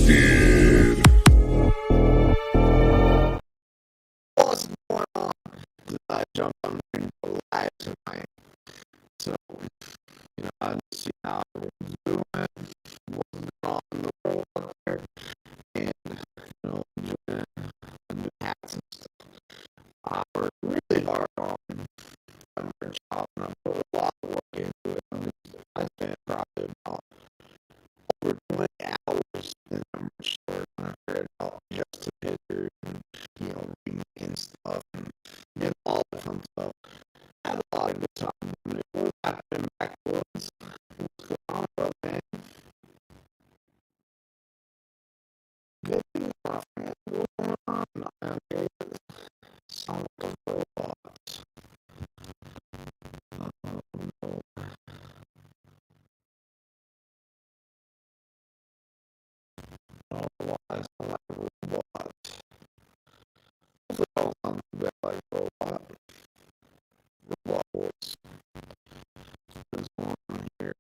Twisted. What's going on? I jumped on the live tonight. So, I just see how everyone's doing, what's going on in the world out there, and, enjoying the new hats and stuff. I worked really hard on my merch shop, and I put a lot of work into it. I spent probably about over 20 hours in the merch store trying to figure it out, just to pictures and, remaking stuff and all that fun stuff. I had a lot of good time doing it. What's happening back once? What's going on, bro, man? Good things, my friend. What's going on? I'm here with some of the robots. No. I don't know why I sound like a robot. Hopefully I don't sound too bad like a robot. Robot voice. What's going on here?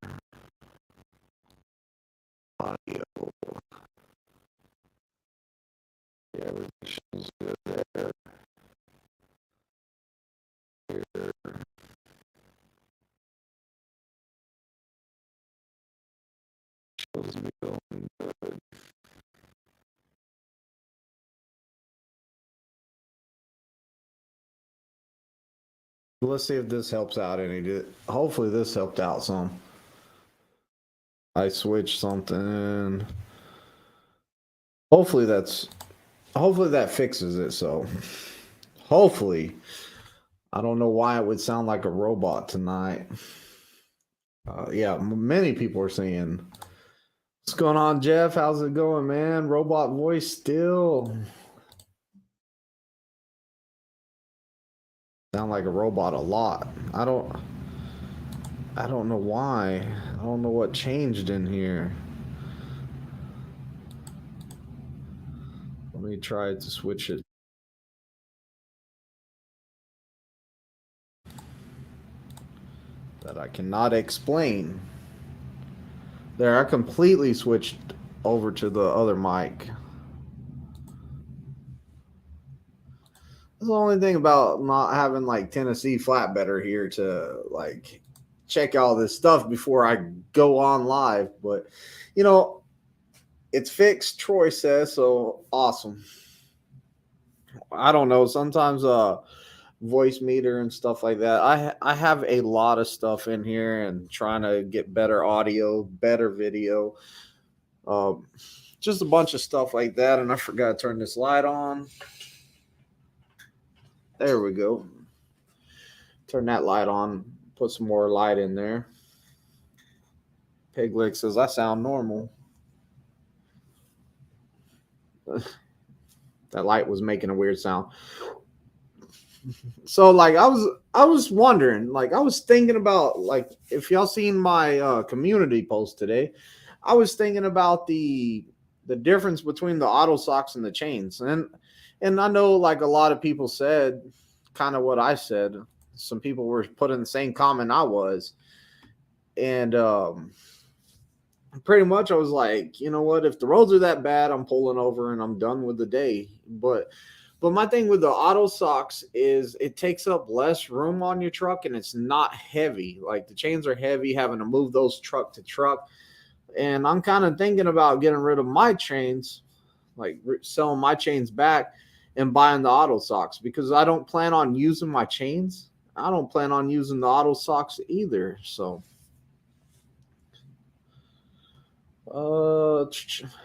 Audio. Yeah, everything's good there. Here. Shows me going good. Let's see if this helps out any. Hopefully this helped out some. I switched something. Hopefully that fixes it. So hopefully, I don't know why it would sound like a robot tonight. Yeah, many people are saying, "What's going on, Jeff? How's it going, man? Robot voice still sound like a robot a lot. I don't know why. I don't know what changed in here. Let me try to switch it. That I cannot explain. There, I completely switched over to the other mic. That's the only thing about not having like Tennessee Flatbedder here to like check all this stuff before I go on live. But it's fixed, Troy says, so awesome. I don't know. Sometimes voice meter and stuff like that. I have a lot of stuff in here and trying to get better audio, better video. Just a bunch of stuff like that, and I forgot to turn this light on. There we go. Turn that light on. Put some more light in there. Pigleg says I sound normal. That light was making a weird sound. So like I was wondering, like I was thinking about, like, if y'all seen my community post today, I was thinking about the difference between the auto socks and the chains. And I know like a lot of people said kind of what I said. Some people were putting the same comment I was. And pretty much I was like, you know what, if the roads are that bad, I'm pulling over and I'm done with the day. But my thing with the auto socks is it takes up less room on your truck and it's not heavy. Like the chains are heavy, having to move those truck to truck. And I'm kind of thinking about getting rid of my chains, like selling my chains back and buying the auto socks, because I don't plan on using my chains. I don't plan on using the auto socks either. So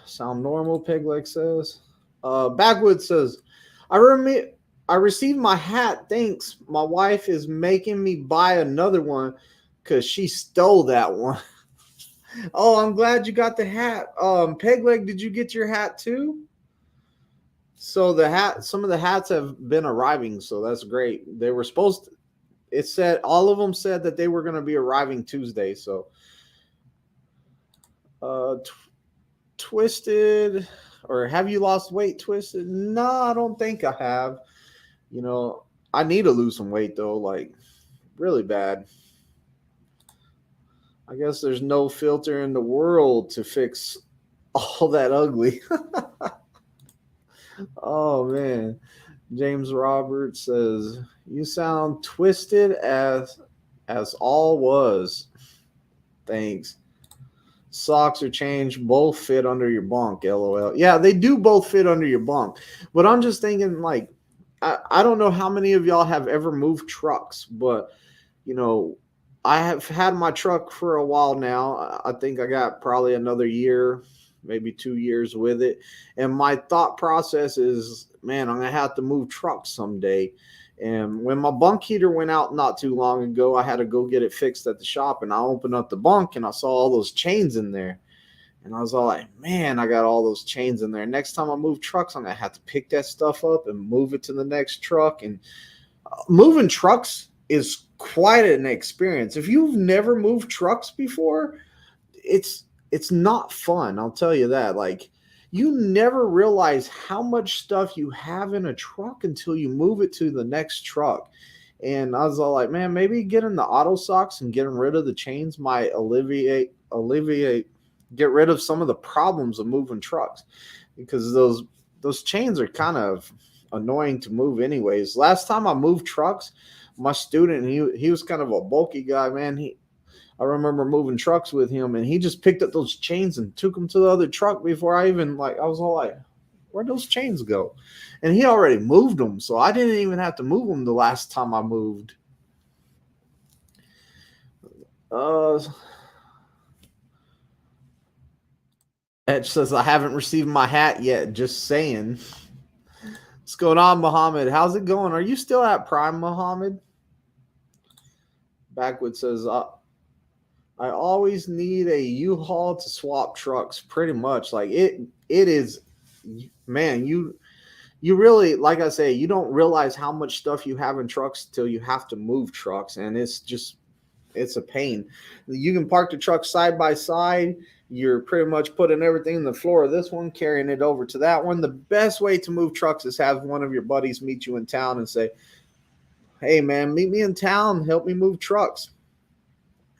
sound normal, Pigleg says. Backwoods says, I received my hat. Thanks. My wife is making me buy another one because she stole that one. Oh, I'm glad you got the hat. Pegleg, did you get your hat too? So some of the hats have been arriving, so that's great. They were supposed to, it said, all of them said that they were going to be arriving Tuesday. So, Twisted, or have you lost weight, Twisted? No, I don't think I have. I need to lose some weight though, like really bad. I guess there's no filter in the world to fix all that ugly. Oh man. James Roberts says, "You sound twisted as all was." Thanks. Socks or change both fit under your bunk, lol. Yeah, they do both fit under your bunk. But I'm just thinking, like, I don't know how many of y'all have ever moved trucks, but you know, I have had my truck for a while now. I think I got probably another year, maybe 2 years with it. And my thought process is, man, I'm going to have to move trucks someday. And when my bunk heater went out not too long ago, I had to go get it fixed at the shop. And I opened up the bunk and I saw all those chains in there. And I was all like, man, I got all those chains in there. Next time I move trucks, I'm going to have to pick that stuff up and move it to the next truck. And moving trucks is quite an experience. If you've never moved trucks before, it's not fun. I'll tell you that. Like, you never realize how much stuff you have in a truck until you move it to the next truck. And I was all like, man, maybe getting the auto socks and getting rid of the chains might alleviate get rid of some of the problems of moving trucks, because those chains are kind of annoying to move anyways. Last time I moved trucks, my student, he was kind of a bulky guy, man. I remember moving trucks with him, and he just picked up those chains and took them to the other truck before I even, like, I was all like, where'd those chains go? And he already moved them, so I didn't even have to move them the last time I moved. Uh, Etch says, I haven't received my hat yet. Just saying. What's going on, Muhammad? How's it going? Are you still at Prime, Muhammad? Backwood says, I always need a U-Haul to swap trucks. Pretty much, like it is, man. You really, like I say, you don't realize how much stuff you have in trucks till you have to move trucks, and it's a pain. You can park the truck side by side. You're pretty much putting everything in the floor of this one, carrying it over to that one. The best way to move trucks is have one of your buddies meet you in town and say, hey, man, meet me in town. Help me move trucks.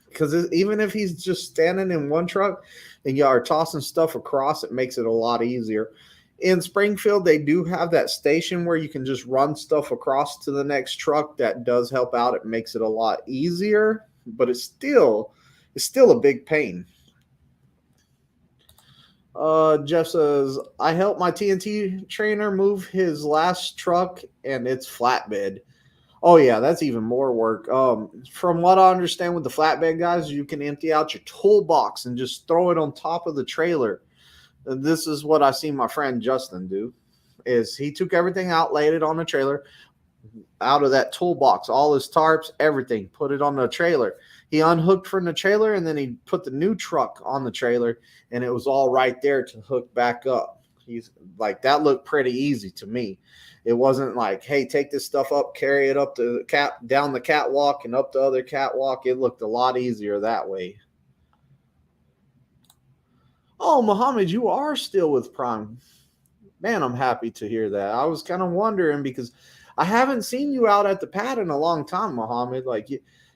Because even if he's just standing in one truck and y'all are tossing stuff across, it makes it a lot easier. In Springfield, they do have that station where you can just run stuff across to the next truck. That does help out. It makes it a lot easier, but it's still a big pain. Jeff says, I helped my TNT trainer move his last truck and it's flatbed. Oh yeah, that's even more work. From what I understand with the flatbed guys, you can empty out your toolbox and just throw it on top of the trailer. And this is what I seen my friend Justin do. Is he took everything out, laid it on the trailer, out of that toolbox, all his tarps, everything, put it on the trailer. He unhooked from the trailer and then he put the new truck on the trailer, and it was all right there to hook back up. He's like, that looked pretty easy to me. It wasn't like, hey, take this stuff up, carry it up the down the catwalk and up the other catwalk. It looked a lot easier that way. Oh, Muhammad, you are still with Prime. Man, I'm happy to hear that. I was kind of wondering because I haven't seen you out at the pad in a long time, Muhammad. Like,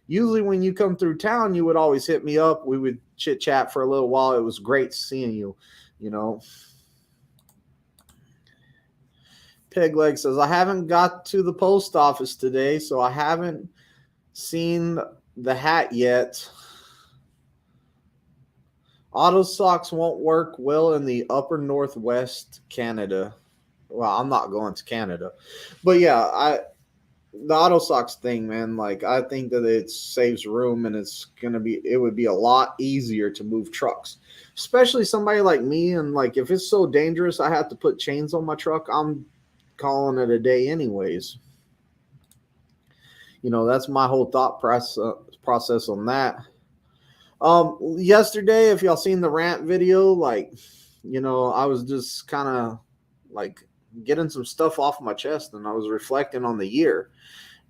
usually when you come through town, you would always hit me up. We would chit chat for a little while. It was great seeing you, you know. Pegleg says, I haven't got to the post office today, so I haven't seen the hat yet. Auto socks won't work well in the upper northwest Canada. Well, I'm not going to Canada. But yeah, the auto socks thing, man, like I think that it saves room and it would be a lot easier to move trucks. Especially somebody like me, and like if it's so dangerous I have to put chains on my truck, I'm calling it a day anyways. That's my whole thought process on that. Yesterday, if y'all seen the rant video, like, I was just kind of like getting some stuff off my chest, and I was reflecting on the year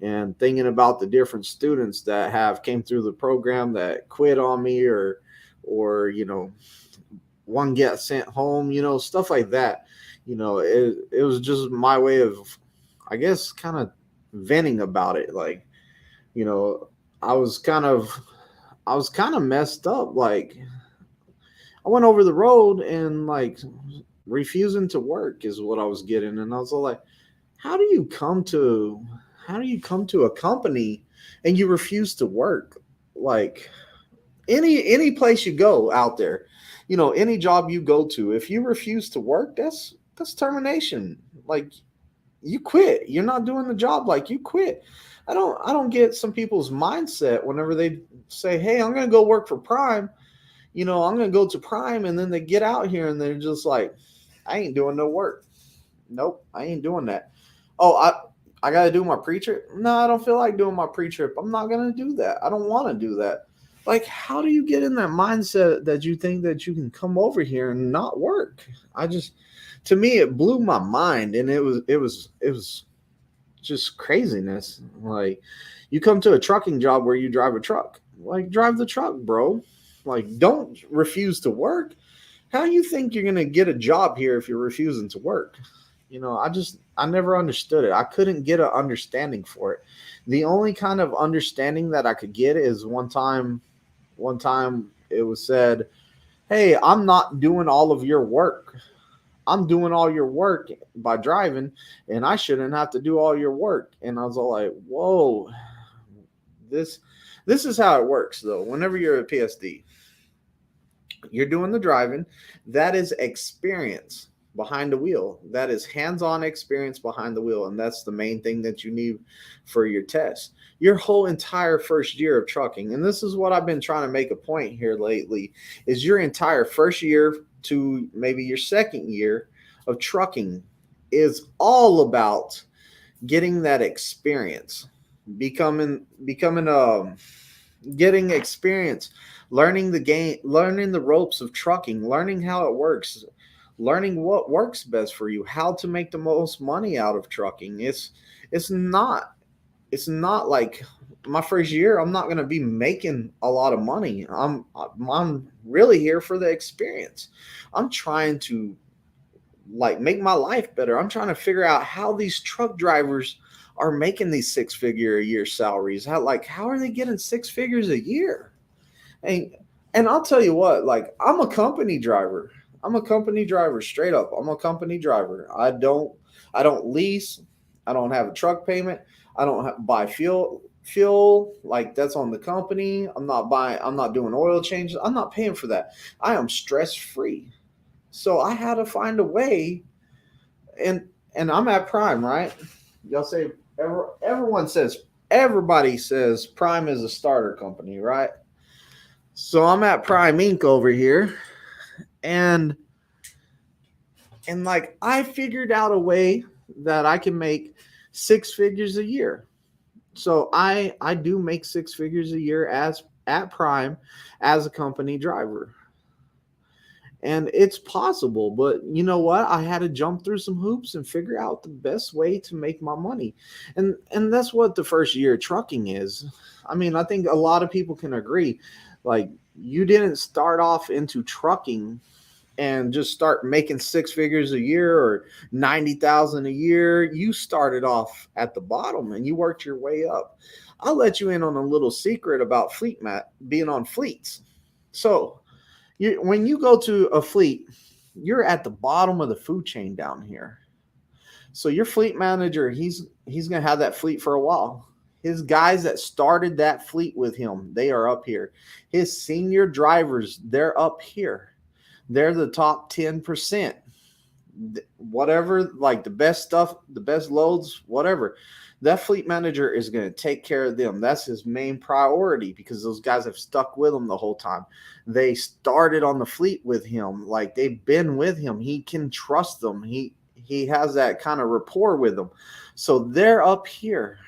and thinking about the different students that have came through the program that quit on me, or one get sent home, stuff like that. It was just my way of, I guess, kind of venting about it. Like, I was kind of messed up. Like, I went over the road and like refusing to work is what I was getting. And I was all like, how do you come to a company and you refuse to work? Like any place you go out there, any job you go to, if you refuse to work, that's termination. Like you quit. You're not doing the job, like you quit. I don't get some people's mindset whenever they say, "Hey, I'm going to go work for Prime." I'm going to go to Prime, and then they get out here and they're just like, "I ain't doing no work. Nope, I ain't doing that." Oh, I got to do my pre-trip. No, I don't feel like doing my pre-trip. I'm not going to do that. I don't want to do that. Like, how do you get in that mindset that you think that you can come over here and not work? To me, it blew my mind, and it was just craziness. Like, you come to a trucking job where you drive a truck. Like, drive the truck, bro. Like, don't refuse to work. How do you think you're gonna get a job here if you're refusing to work? I never understood it. I couldn't get an understanding for it. The only kind of understanding that I could get is one time it was said, "Hey, I'm not doing all of your work. I'm doing all your work by driving, and I shouldn't have to do all your work." And I was all like, "Whoa, this this is how it works though. Whenever you're a PSD, you're doing the driving. That is experience behind the wheel. That is hands-on experience behind the wheel, and that's the main thing that you need for your test. Your whole entire first year of trucking, and this is what I've been trying to make a point here lately, is your entire first year to maybe your second year of trucking is all about getting that experience, becoming getting experience, learning the game, learning the ropes of trucking, learning how it works, learning what works best for you, how to make the most money out of trucking. It's not it's not like my first year I'm not going to be making a lot of money. I'm really here for the experience. I'm trying to like make my life better. I'm trying to figure out how these truck drivers are making these six-figure a year salaries. How are they getting six figures a year? And and I'll tell you what, like I'm a company driver. I'm a company driver straight up. I'm a company driver. I don't lease. I don't have a truck payment. I don't buy fuel like that's on the company. I'm not doing oil changes. I'm not paying for that. I am stress free. So I had to find a way, and I'm at Prime, right? Y'all say everyone says everybody says Prime is a starter company, right? So I'm at Prime Inc. over here, and like I figured out a way that I can make six figures a year. So I do make six figures a year as at Prime as a company driver. And it's possible, but you know what? I had to jump through some hoops and figure out the best way to make my money. And that's what the first year of trucking is. I mean, I think a lot of people can agree. Like you didn't start off into trucking and just start making six figures a year or 90,000 a year. You started off at the bottom and you worked your way up. I'll let you in on a little secret about being on fleets. So when you go to a fleet, you're at the bottom of the food chain down here. So your fleet manager, he's going to have that fleet for a while. His guys that started that fleet with him, they are up here. His senior drivers, they're up here. They're the top 10%. Whatever, like the best stuff, the best loads, whatever. That fleet manager is going to take care of them. That's his main priority because those guys have stuck with him the whole time. They started on the fleet with him. Like they've been with him. He can trust them. He has that kind of rapport with them. So they're up here.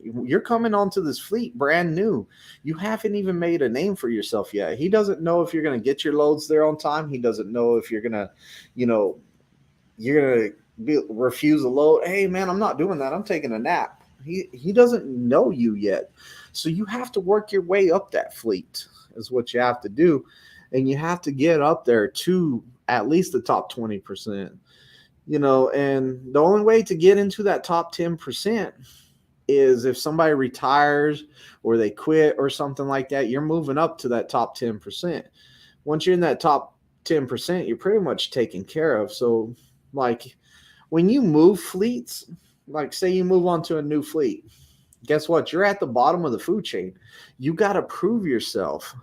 You're coming onto this fleet brand new. You haven't even made a name for yourself yet. He doesn't know if you're going to get your loads there on time. He doesn't know if you're going to, you're going to refuse a load. Hey, man, I'm not doing that. I'm taking a nap. He doesn't know you yet. So you have to work your way up that fleet is what you have to do. And you have to get up there to at least the top 20%. And the only way to get into that top 10% is if somebody retires or they quit or something like that, you're moving up to that top 10%. Once you're in that top 10%, you're pretty much taken care of. So, like, when you move fleets, like, say you move on to a new fleet, guess what? You're at the bottom of the food chain. You got to prove yourself.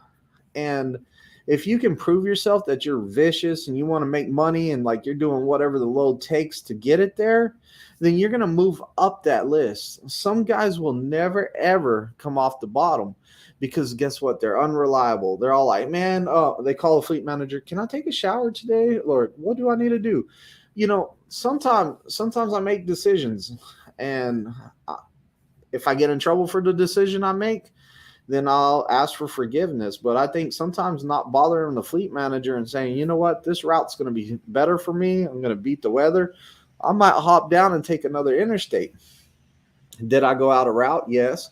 And if you can prove yourself that you're vicious and you want to make money and like you're doing whatever the load takes to get it there, then you're going to move up that list. Some guys will never ever come off the bottom because guess what? They're unreliable. They're all like, man, they call a fleet manager, can I take a shower today? Or what do I need to do? You know, sometimes I make decisions, and if I get in trouble for the decision I make, then I'll ask for forgiveness. But I think sometimes not bothering the fleet manager and saying, you know what, this route's going to be better for me. I'm going to beat the weather. I might hop down and take another interstate. Did I go out a route? Yes.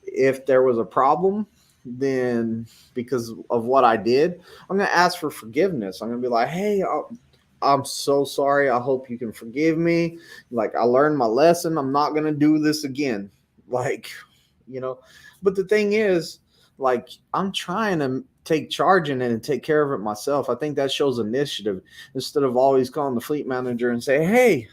If there was a problem, then because of what I did, I'm going to ask for forgiveness. I'm going to be like, hey, I'm so sorry. I hope you can forgive me. Like, I learned my lesson. I'm not going to do this again. Like, you know, but the thing is, like, I'm trying to take charge in it and take care of it myself. I think that shows initiative instead of always calling the fleet manager and say, hey,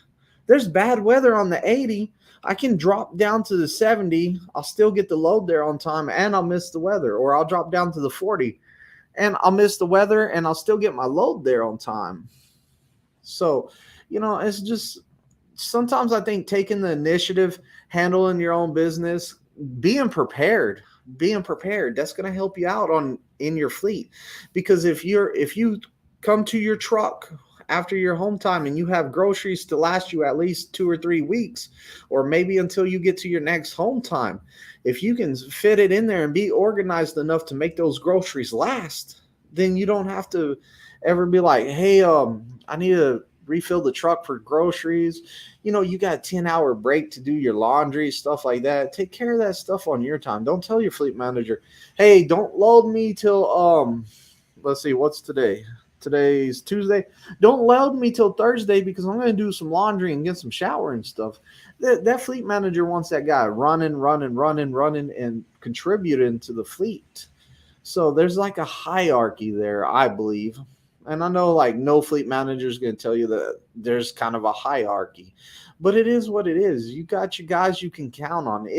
there's bad weather on the 80. I can drop down to the 70. I'll still get the load there on time and I'll miss the weather. Or I'll drop down to the 40 and I'll miss the weather and I'll still get my load there on time. So, you know, it's just sometimes I think taking the initiative, handling your own business, being prepared, that's going to help you out in your fleet. Because if you come to your truck after your home time and you have groceries to last you at least 2 or 3 weeks, or maybe until you get to your next home time, if you can fit it in there and be organized enough to make those groceries last, then you don't have to ever be like, hey, I need to refill the truck for groceries. You know, you got a 10-hour break to do your laundry, stuff like that. Take care of that stuff on your time. Don't tell your fleet manager, hey, don't load me till let's see, what's today? Today's Tuesday. Don't load me till Thursday because I'm going to do some laundry and get some shower and stuff. That fleet manager wants that guy running, and contributing to the fleet. So there's like a hierarchy there, I believe. And I know like no fleet manager is going to tell you that there's kind of a hierarchy, but it is what it is. You got your guys you can count on.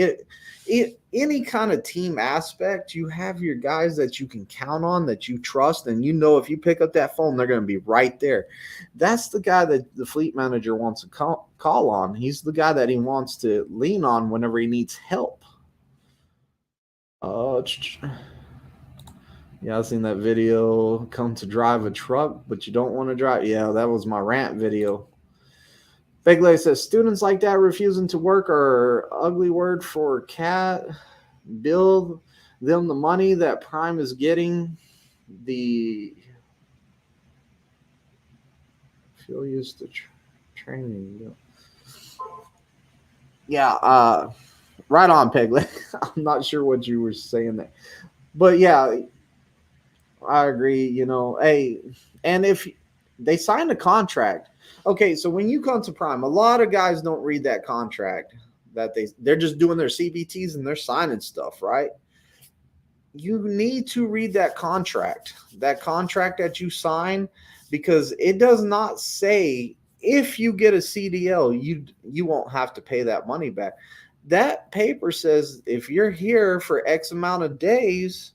Any kind of team aspect, you have your guys that you can count on, that you trust, and you know if you pick up that phone, they're going to be right there. That's the guy that the fleet manager wants to call on. He's the guy that he wants to lean on whenever he needs help. Yeah, I've seen that video. Come to drive a truck, but you don't want to drive. Yeah, that was my rant video. Big Leg says students like that refusing to work are ugly word for cat. Bill them the money that Prime is getting. The fuel used to training. Yeah, right on, Pegleg. I'm not sure what you were saying there, but yeah. I agree, you know. Hey, and if they signed a contract, okay, so when you come to Prime, a lot of guys don't read that contract. That they're just doing their CBTs and they're signing stuff, right? You need to read that contract that you sign, because it does not say if you get a CDL, you won't have to pay that money back. That paper says if you're here for X amount of days,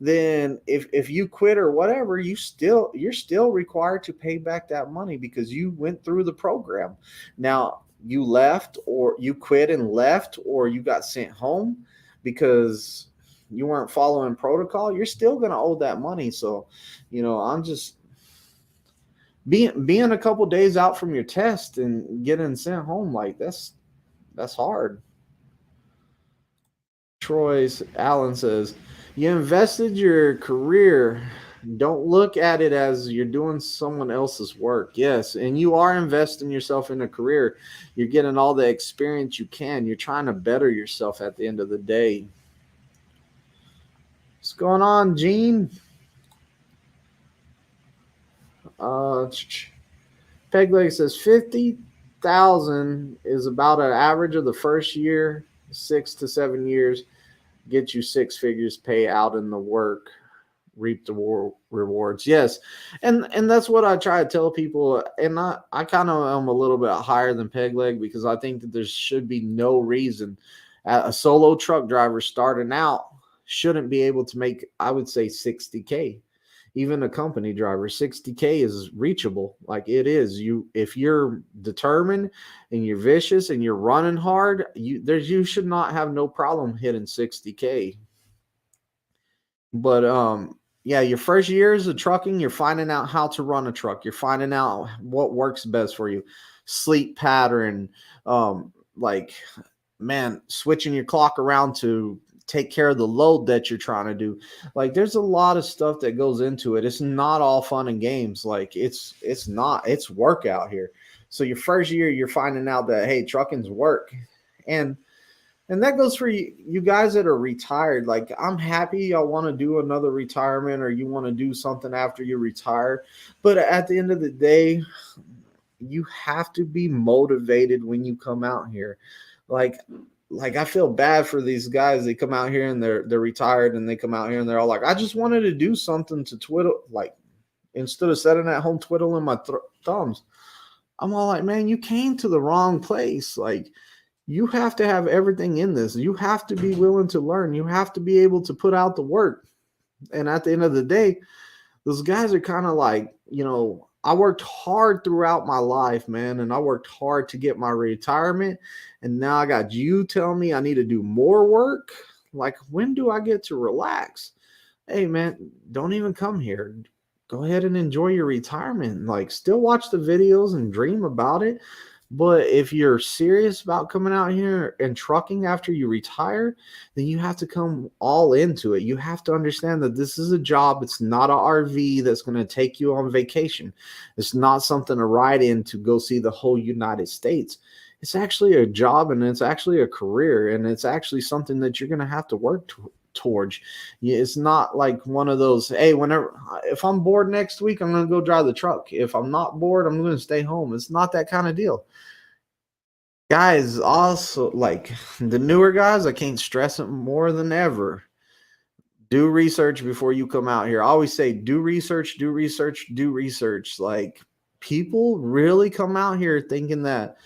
then if you quit or whatever, you're still required to pay back that money because you went through the program. Now, you left or you quit and left, or you got sent home because you weren't following protocol, you're still going to owe that money. So, you know, I'm just being a couple days out from your test and getting sent home, like that's hard. Allen says, you invested your career. Don't look at it as you're doing someone else's work. Yes, and you are investing yourself in a career. You're getting all the experience you can. You're trying to better yourself at the end of the day. What's going on, Gene? Pegleg says 50,000 is about an average of the first year, 6 to 7 years. Get you 6 figures pay out in the work. reap the rewards. Yes, and that's what I try to tell people. And I kind of am a little bit higher than peg leg because I think that there should be no reason a solo truck driver starting out shouldn't be able to make, I would say, 60K. Even a company driver, 60K is reachable. Like it is. You, if you're determined and you're vicious and you're running hard, you should not have no problem hitting 60K. But yeah, your first years of trucking, you're finding out how to run a truck. You're finding out what works best for you. Sleep pattern, like, man, switching your clock around to take care of the load that you're trying to do. Like there's a lot of stuff that goes into it. It's not all fun and games. Like it's not, it's work out here. So your first year, you're finding out that, hey, trucking's work. And that goes for you guys that are retired. Like, I'm happy y'all want to do another retirement or you want to do something after you retire. But at the end of the day, you have to be motivated when you come out here. Like I feel bad for these guys. They come out here and they're retired and they come out here and they're all like, I just wanted to do something to twiddle, like instead of sitting at home twiddling my thumbs. I'm all like, man, you came to the wrong place. Like, you have to have everything in this. You have to be willing to learn. You have to be able to put out the work. And at the end of the day, those guys are kind of like, I worked hard throughout my life, man, and I worked hard to get my retirement. And now I got you telling me I need to do more work. Like, when do I get to relax? Hey, man, don't even come here. Go ahead and enjoy your retirement. Like, still watch the videos and dream about it. But if you're serious about coming out here and trucking after you retire, then you have to come all into it. You have to understand that this is a job. It's not an RV that's going to take you on vacation. It's not something to ride in to go see the whole United States. It's actually a job, and it's actually a career, and it's actually something that you're going to have to work towards. It's not like one of those, hey, if I'm bored next week, I'm going to go drive the truck. If I'm not bored, I'm going to stay home. It's not that kind of deal. Guys, also, like the newer guys, I can't stress it more than ever. Do research before you come out here. I always say, do research, do research, do research. Like, people really come out here thinking that,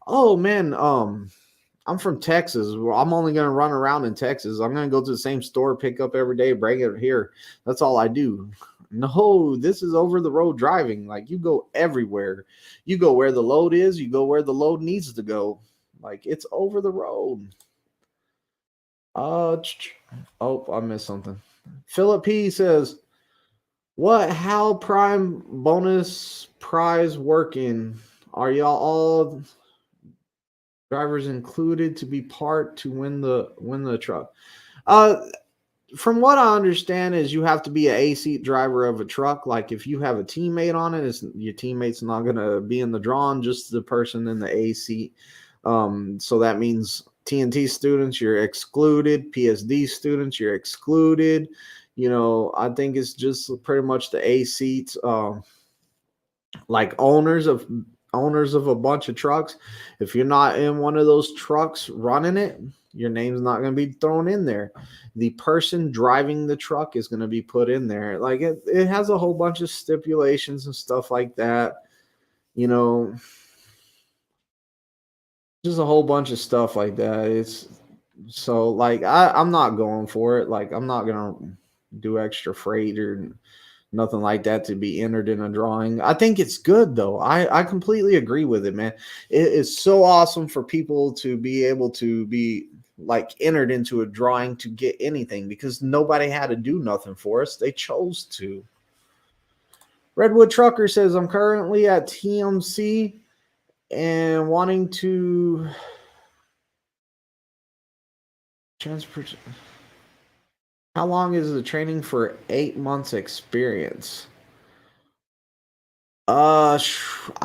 oh man, I'm from Texas. Well, I'm only going to run around in Texas. I'm going to go to the same store, pick up every day, bring it here. That's all I do. No, this is over the road driving. Like, you go everywhere. You go where the load is. You go where the load needs to go. Like, it's over the road. Oh, I missed something. Philip P says, how prime bonus prize working? Are y'all all drivers included to be part to win the truck? From what I understand is you have to be an A-seat driver of a truck. Like, if you have a teammate on it, your teammate's not going to be in the drawing, just the person in the A-seat. So that means TNT students, you're excluded. PSD students, you're excluded. I think it's just pretty much the A-seats, like owners of a bunch of trucks. If you're not in one of those trucks running it, your name's not going to be thrown in there. The person driving the truck is going to be put in there. Like, it has a whole bunch of stipulations and stuff like that. Just a whole bunch of stuff like that. It's so, like, I'm not going for it. Like, I'm not going to do extra freight or nothing like that to be entered in a drawing. I think it's good, though. I completely agree with it, man. It is so awesome for people to be able to be, like, entered into a drawing to get anything, because nobody had to do nothing for us. They chose to. Redwood Trucker says, I'm currently at TMC and wanting to transport. How long is the training for 8 months experience? I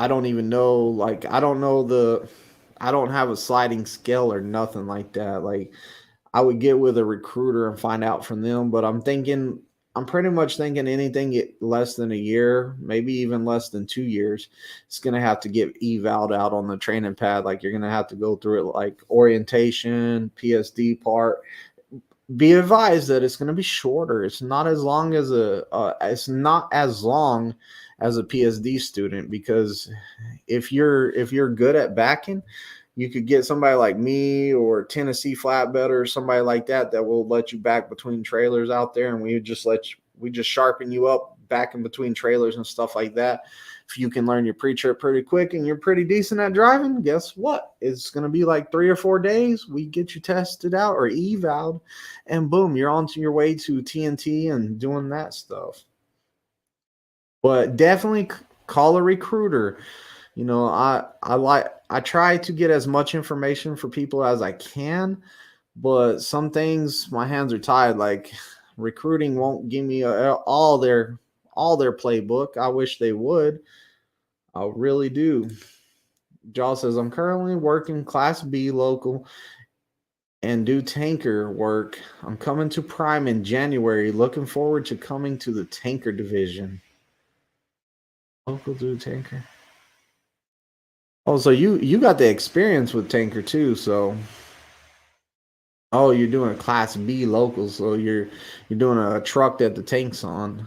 don't even know. Like, I don't have a sliding scale or nothing like that. Like, I would get with a recruiter and find out from them, but I'm pretty much thinking anything less than a year, maybe even less than 2 years, it's going to have to get eval'd out on the training pad. Like, you're going to have to go through it, like orientation, PSD part. be advised that it's going to be shorter. It's not as long as a PSD student, because if you're good at backing, you could get somebody like me or Tennessee Flatbed or somebody like that will let you back between trailers out there, and we just sharpen you up back in between trailers and stuff like that. If you can learn your pre-trip pretty quick and you're pretty decent at driving, guess what? It's going to be like 3 or 4 days. We get you tested out or eval'd, and boom, you're on to your way to TNT and doing that stuff. But definitely call a recruiter. I try to get as much information for people as I can, but some things my hands are tied. Like recruiting won't give me all their playbook. I wish they would. I really do. Jaw says, I'm currently working Class B local and do tanker work. I'm coming to Prime in January. Looking forward to coming to the tanker division. Local do tanker. Oh, so you got the experience with tanker too, so oh, you're doing a Class B local, so you're doing a truck that the tank's on.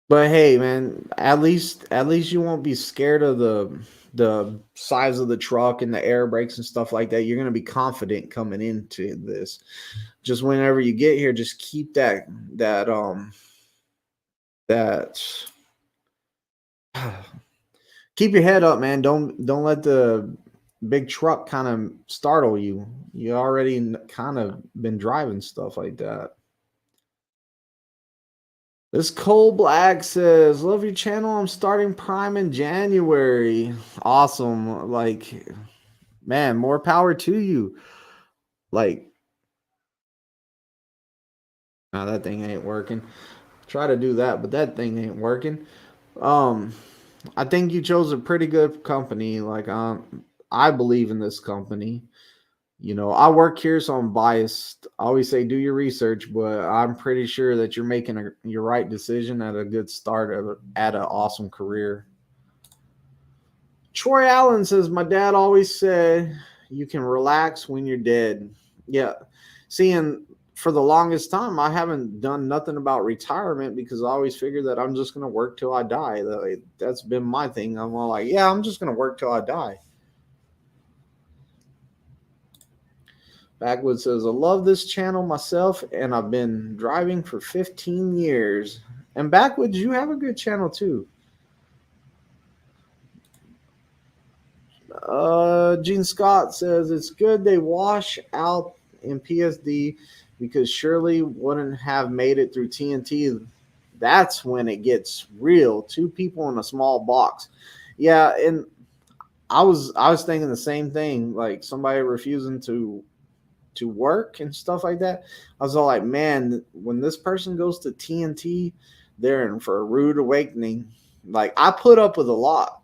But hey, man, at least you won't be scared of the size of the truck and the air brakes and stuff like that. You're gonna be confident coming into this. Just whenever you get here, just keep that keep your head up, man. Don't let the big truck kind of startle you. You already kind of been driving stuff like that. This Coal Black says, love your channel. I'm starting Prime in January. Awesome. Like, man, more power to you. Like, nah, that thing ain't working. Try to do that, but that thing ain't working. Um, I think you chose a pretty good company. Like, I believe in this company. I work here, so I'm biased. I always say do your research, but I'm pretty sure that you're making your right decision at a good start at an awesome career. Troy Allen says, my dad always said you can relax when you're dead. Yeah. Seeing for the longest time, I haven't done nothing about retirement because I always figured that I'm just going to work till I die. That's been my thing. I'm all like, yeah, I'm just going to work till I die. Backwood says, I love this channel myself, and I've been driving for 15 years. And Backwood, you have a good channel too. Gene Scott says, it's good they wash out in PSD because Shirley wouldn't have made it through TNT. That's when it gets real. 2 people in a small box. Yeah, and I was thinking the same thing, like somebody refusing to work and stuff like that. I was all like, man, when this person goes to TNT, they're in for a rude awakening. Like, I put up with a lot.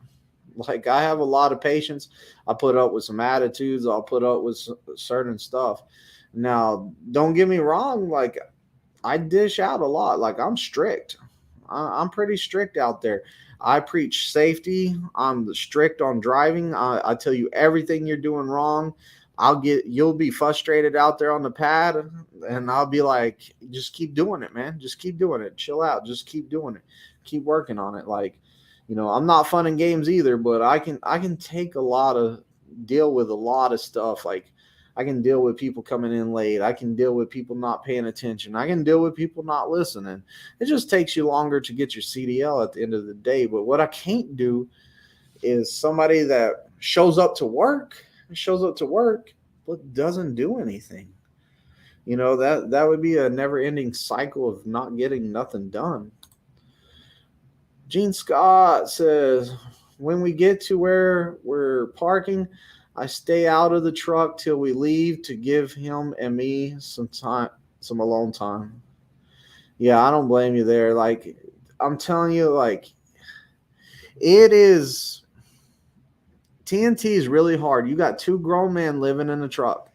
Like, I have a lot of patience. I put up with some attitudes. I'll put up with certain stuff. Now, don't get me wrong. Like, I dish out a lot. Like, I'm strict. I'm pretty strict out there. I preach safety. I'm strict on driving. I tell you everything you're doing wrong. You'll be frustrated out there on the pad, and I'll be like, just keep doing it, man. Just keep doing it. Chill out. Just keep doing it. Keep working on it. Like, I'm not fun in games either, but I can deal with a lot of stuff. Like, I can deal with people coming in late. I can deal with people not paying attention. I can deal with people not listening. It just takes you longer to get your CDL at the end of the day. But what I can't do is somebody that shows up to work, but doesn't do anything. That would be a never-ending cycle of not getting nothing done. Gene Scott says, when we get to where we're parking, I stay out of the truck till we leave to give him and me some alone time. Yeah, I don't blame you there. Like, I'm telling you, like, TNT is really hard. You got 2 grown men living in a truck,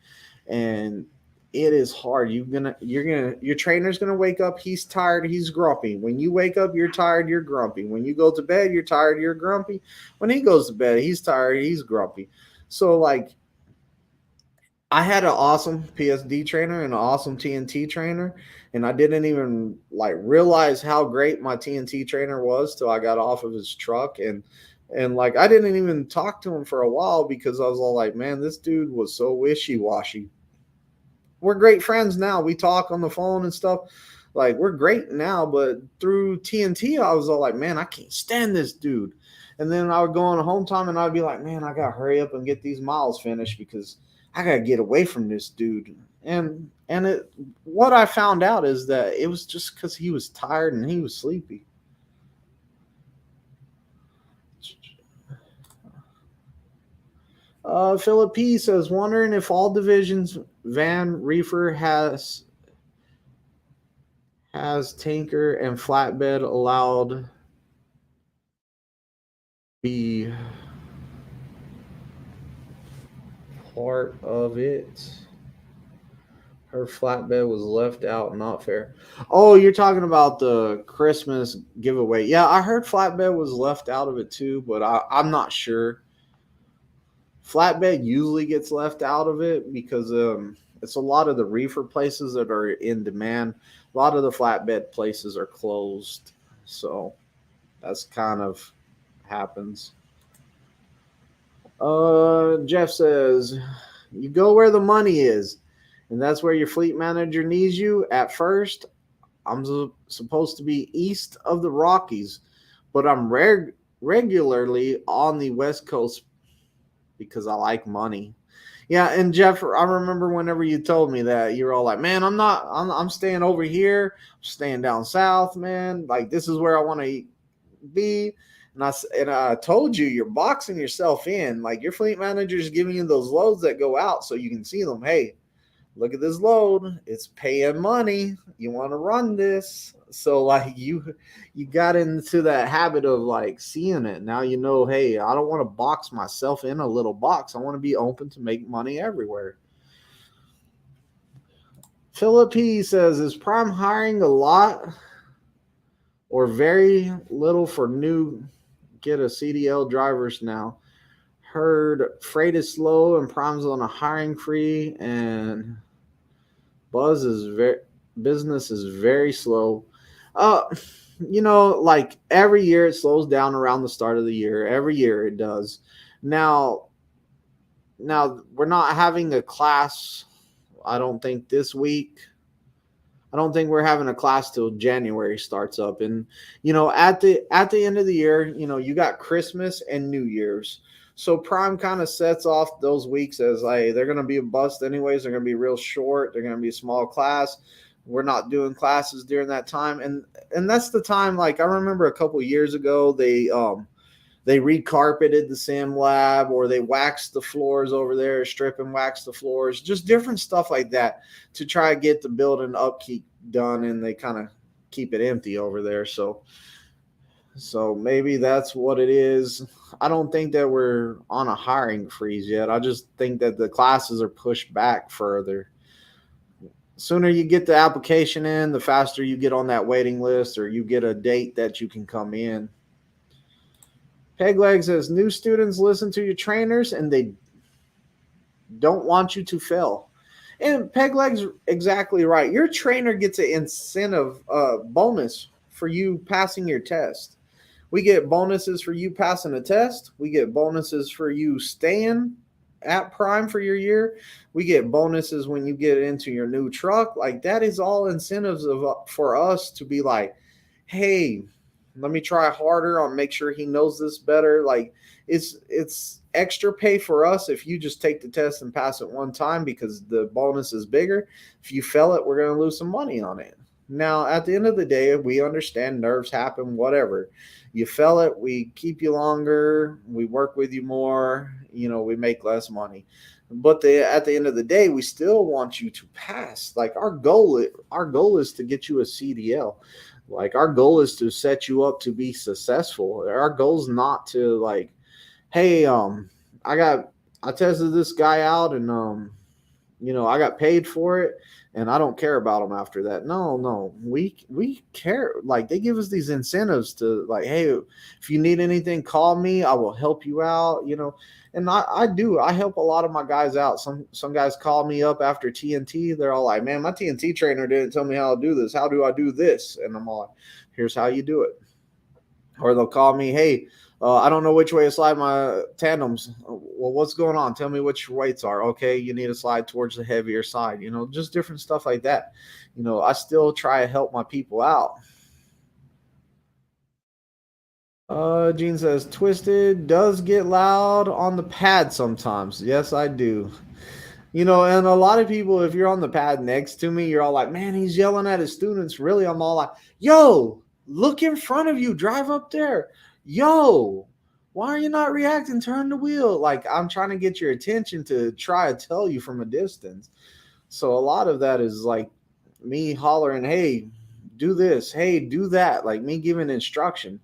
and it is hard. Your trainer's gonna wake up. He's tired. He's grumpy. When you wake up, you're tired. You're grumpy. When you go to bed, you're tired. You're grumpy. When he goes to bed, he's tired. He's grumpy. So, like, I had an awesome PSD trainer and an awesome TNT trainer, and I didn't even like realize how great my TNT trainer was till I got off of his truck, and like I didn't even talk to him for a while because I was all like, man, this dude was so wishy-washy. We're great friends now. We talk on the phone and stuff. Like we're great now, but through TNT, I was all like, man, I can't stand this dude. And then I would go on a home time and I'd be like, man, I gotta hurry up and get these miles finished because I gotta get away from this dude. And it what I found out is that it was just because he was tired and he was sleepy. Philip P says, wondering if all divisions van reefer has tanker and flatbed allowed be part of it. Her flatbed was left out, not fair. Oh, you're talking about the Christmas giveaway. Yeah, I heard flatbed was left out of it too, but I'm not sure. Flatbed usually gets left out of it because it's a lot of the reefer places that are in demand. A lot of the flatbed places are closed, so that's kind of happens. Jeff says, you go where the money is, and that's where your fleet manager needs you. At first, I'm supposed to be east of the Rockies, but I'm regularly on the West Coast because I like money. Yeah, and Jeff, I remember whenever you told me that, you were all like, "Man, I'm staying over here. I'm staying down south, man. Like this is where I want to be." And I told you you're boxing yourself in. Like your fleet manager is giving you those loads that go out so you can see them. Hey, look at this load. It's paying money. You want to run this. So like you got into that habit of like seeing it. Now you know, hey, I don't want to box myself in a little box. I want to be open to make money everywhere. Philip P says, is Prime hiring a lot or very little for new get a CDL drivers now? Heard freight is slow and Prime's on a hiring free and Buzz is very business is very slow. Uh, like every year it slows down around the start of the year. Every year it does. Now, now we're not having a class. I don't think this week. I don't think we're having a class till January starts up. And at the end of the year, you got Christmas and New Year's. So Prime kind of sets off those weeks as like they're going to be a bust anyways. They're going to be real short. They're going to be a small class. We're not doing classes during that time, and that's the time. Like I remember a couple years ago, they recarpeted the sim lab or they waxed the floors over there, strip and wax the floors, just different stuff like that to try to get the building upkeep done, and they kind of keep it empty over there. So maybe that's what it is. I don't think that we're on a hiring freeze yet. I just think that the classes are pushed back further. Sooner you get the application in, the faster you get on that waiting list or you get a date that you can come in. Pegleg says new students listen to your trainers and they don't want you to fail. And Pegleg's exactly right. Your trainer gets an incentive bonus for you passing your test. We get bonuses for you passing a test. We get bonuses for you staying at Prime for your year. We get bonuses when you get into your new truck. Like that is all incentives for us to be like, hey, let me try harder on make sure he knows this better. Like it's extra pay for us if you just take the test and pass it one time because the bonus is bigger. If you fail it, we're going to lose some money on it. Now, at the end of the day, we understand nerves happen, whatever. You fail it, we keep you longer, we work with you more, we make less money. But at the end of the day, we still want you to pass. Like our goal is to get you a CDL. Like our goal is to set you up to be successful. Our goal is not to like, hey, I tested this guy out and I got paid for it and I don't care about them after that. No, we care. Like they give us these incentives to like, hey, if you need anything, call me. I will help you out. And I do. I help a lot of my guys out. Some guys call me up after TNT. They're all like, man, my TNT trainer didn't tell me how to do this. How do I do this? And I'm all like, here's how you do it. Or they'll call me, hey, I don't know which way to slide my tandems. Well, what's going on? Tell me what your weights are. Okay, you need to slide towards the heavier side. Just different stuff like that. I still try to help my people out. Gene says, Twizted does get loud on the pad sometimes. Yes, I do. And a lot of people, if you're on the pad next to me, you're all like, man, he's yelling at his students. Really, I'm all like, yo, look in front of you, drive up there. Yo, why are you not reacting? Turn the wheel. Like, I'm trying to get your attention to try to tell you from a distance. So a lot of that is like me hollering, hey, do this. Hey, do that. Like me giving instruction.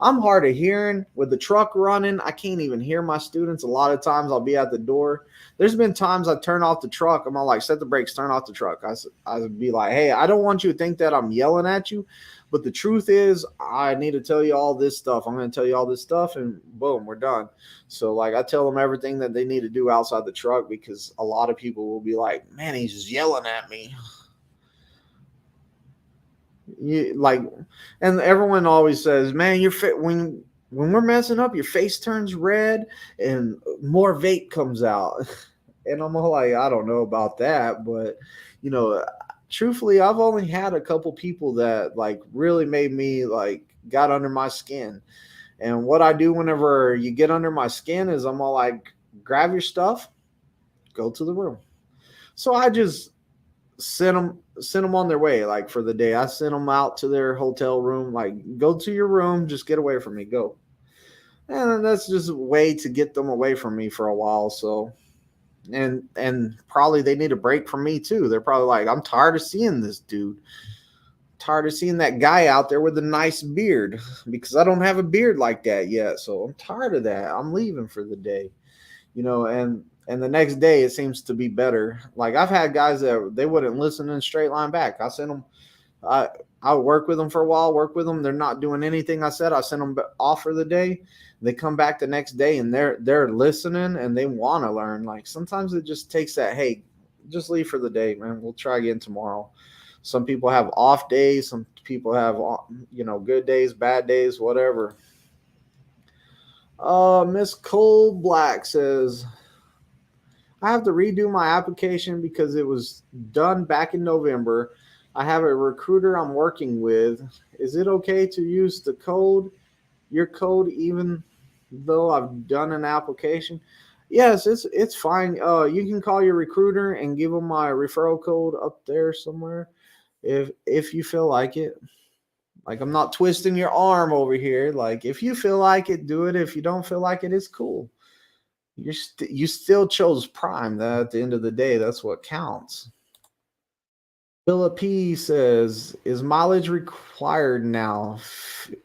I'm hard of hearing with the truck running. I can't even hear my students. A lot of times I'll be at the door. There's been times I turn off the truck. I'm all like, set the brakes, turn off the truck. I would be like, hey, I don't want you to think that I'm yelling at you. But the truth is, I need to tell you all this stuff. I'm going to tell you all this stuff, and boom, we're done. So, like, I tell them everything that they need to do outside the truck because a lot of people will be like, man, he's just yelling at me. And everyone always says, man, when we're messing up, your face turns red and more vape comes out. And I'm all like, I don't know about that, but truthfully, I've only had a couple people that like really made me like got under my skin. And what I do whenever you get under my skin is I'm all like, grab your stuff, go to the room. So I just sent them on their way, like for the day. I sent them out to their hotel room, like, go to your room, just get away from me, go. And that's just a way to get them away from me for a while. So and probably they need a break from me too. They're probably like, I'm tired of seeing this dude, tired of seeing that guy out there with a nice beard, because I don't have a beard like that yet. So I'm tired of that. I'm leaving for the day. And the next day it seems to be better. Like I've had guys that they wouldn't listen in straight line back. I sent them, I would work with them for a while, work with them. They're not doing anything I said. I send them off for the day. They come back the next day and they're listening and they want to learn. Like sometimes it just takes that, hey, just leave for the day, man. We'll try again tomorrow. Some people have off days. Some people have, good days, bad days, whatever. Miss Cole Black says, I have to redo my application because it was done back in November. I have a recruiter I'm working with. Is it okay to use your code, even though I've done an application? Yes, it's fine. You can call your recruiter and give them my referral code up there somewhere if you feel like it. Like I'm not twisting your arm over here. Like if you feel like it, do it. If you don't feel like it, it's cool. You still chose Prime. That at the end of the day, that's what counts. Philip P says, is mileage required now?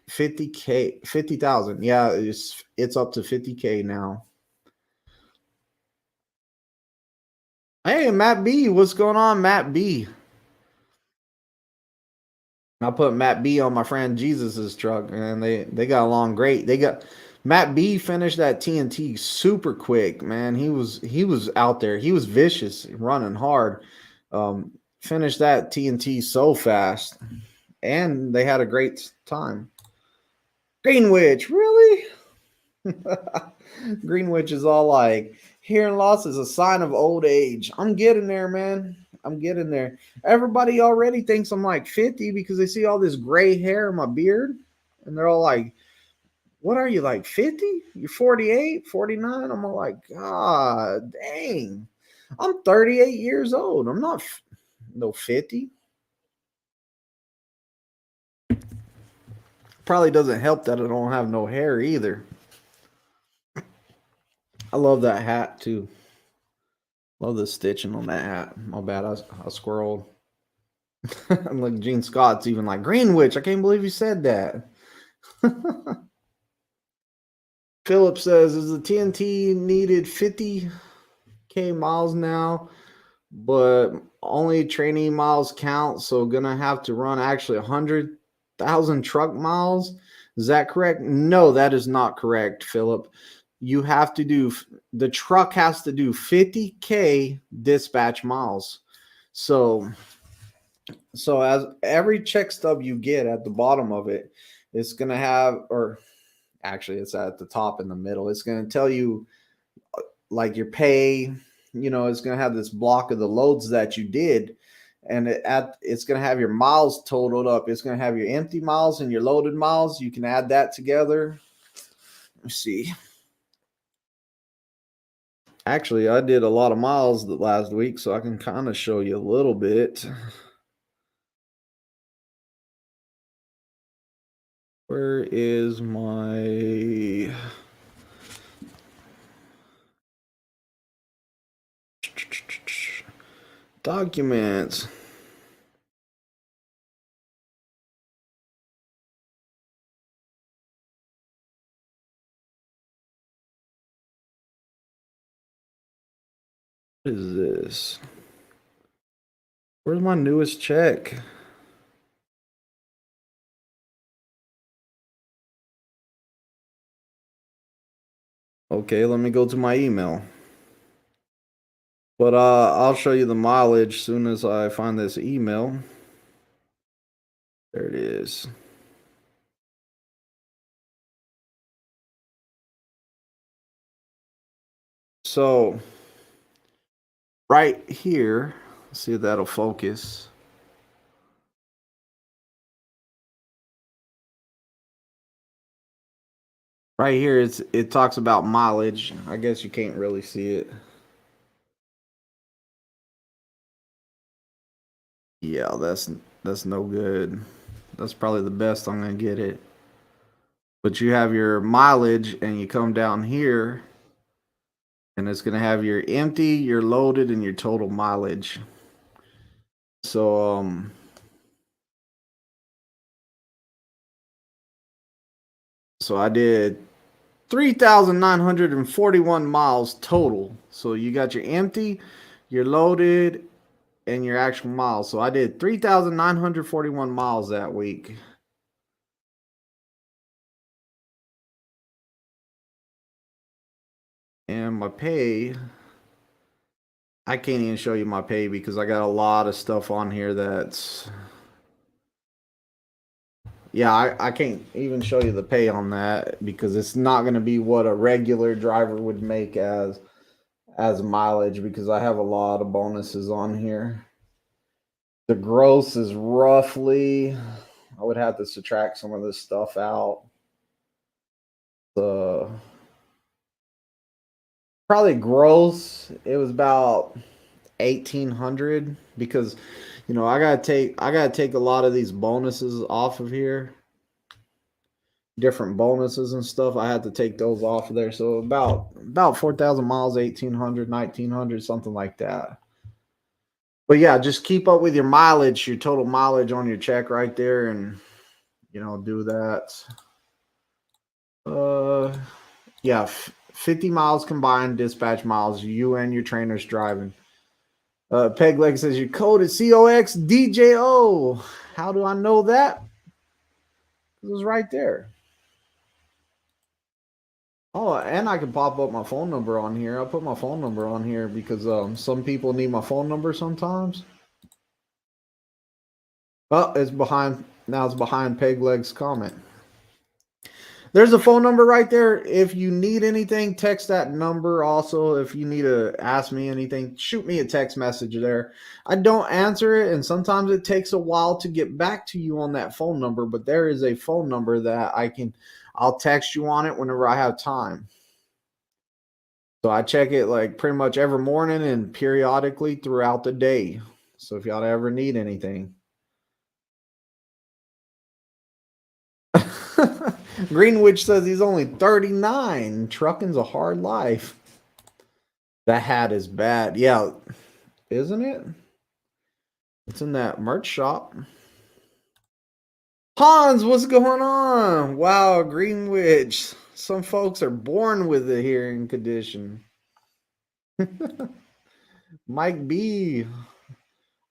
50K, 50,000. Yeah, it's up to 50K now. Hey, Matt B, what's going on, Matt B? I put Matt B on my friend Jesus's truck, and they got along great. Matt B finished that TNT super quick, man. He was out there. He was vicious, running hard. Finished that TNT so fast, and they had a great time. Greenwich, really? Greenwich is all like, hearing loss is a sign of old age. I'm getting there, man. I'm getting there. Everybody already thinks I'm like 50 because they see all this gray hair in my beard, and they're all like, what are you, like 50? You're 48, 49? I'm all like, God dang. I'm 38 years old. I'm not no 50. Probably doesn't help that I don't have no hair either. I love that hat too. Love the stitching on that hat. My bad, I squirreled. Like Gene Scott's even like, Greenwich, I can't believe you said that. Philip says, is the TNT needed 50K miles now? but only training miles count. So gonna have to run actually 100,000 truck miles. Is that correct? No, that is not correct, Philip. You have to do, the truck has to do 50K dispatch miles. So as every check stub you get at the bottom of it, it's gonna have, or actually it's at the top in the middle, it's gonna tell you like your pay. It's going to have this block of the loads that you did, and it's going to have your miles totaled up. It's going to have your empty miles and your loaded miles. You can add that together. Let's see. Actually, I did a lot of miles the last week, so I can kind of show you a little bit. Where is my documents? What is this? Where's my newest check? Okay, let me go to my email. But I'll show you the mileage soon as I find this email. There it is. So right here, let's see if that'll focus. Right here, it talks about mileage. I guess you can't really see it. Yeah, that's no good. That's probably the best I'm gonna get it. But you have your mileage, and you come down here, and it's gonna have your empty, your loaded, and your total mileage. So I did 3,941 miles total. So you got your empty, your loaded, and your actual miles. So I did 3,941 miles that week. And my pay, I can't even show you my pay because I got a lot of stuff on here that's, yeah, I can't even show you the pay on that because it's not going to be what a regular driver would make as mileage, because I have a lot of bonuses on here. The gross is roughly, I would have to subtract some of this stuff out. Probably gross, it was about 1,800, because I gotta take a lot of these bonuses off of here, different bonuses and stuff. I had to take those off of there, so about 4,000 miles, 1,800, 1,900, something like that. But yeah, just keep up with your mileage, your total mileage on your check right there, and do that. Yeah, 50 miles combined dispatch miles, you and your trainer's driving. Pegleg says your code is COXDJO. How do I know that? It was right there. Oh, and I can pop up my phone number on here. I'll put my phone number on here because some people need my phone number sometimes. Oh, it's behind Pegleg's comment. There's a phone number right there. If you need anything, text that number. Also, if you need to ask me anything, shoot me a text message there. I don't answer it, and sometimes it takes a while to get back to you on that phone number, but there is a phone number that I'll text you on it whenever I have time. So I check it like pretty much every morning and periodically throughout the day. So if y'all ever need anything. Greenwich says he's only 39. Trucking's a hard life. That hat is bad. Yeah, isn't it? It's in that merch shop. Hans, what's going on? Wow, Greenwich. Some folks are born with a hearing condition. Mike B.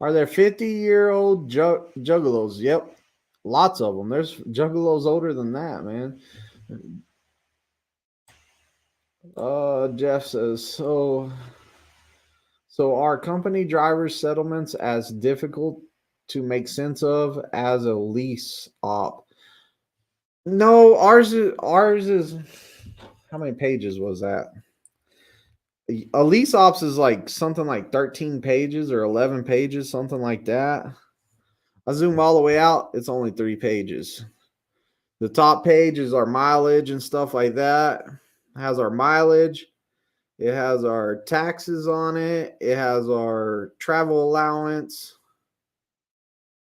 Are there 50-year-old juggalos? Yep. Lots of them. There's juggalos older than that, man. Jeff says, so are company drivers settlements as difficult to make sense of as a lease op? No, ours is how many pages was that? A lease ops is like something like 13 pages or 11 pages, something like that. I zoom all the way out, it's only 3 pages. The top page is our mileage and stuff like that. It has our mileage. It has our taxes on it. It has our travel allowance.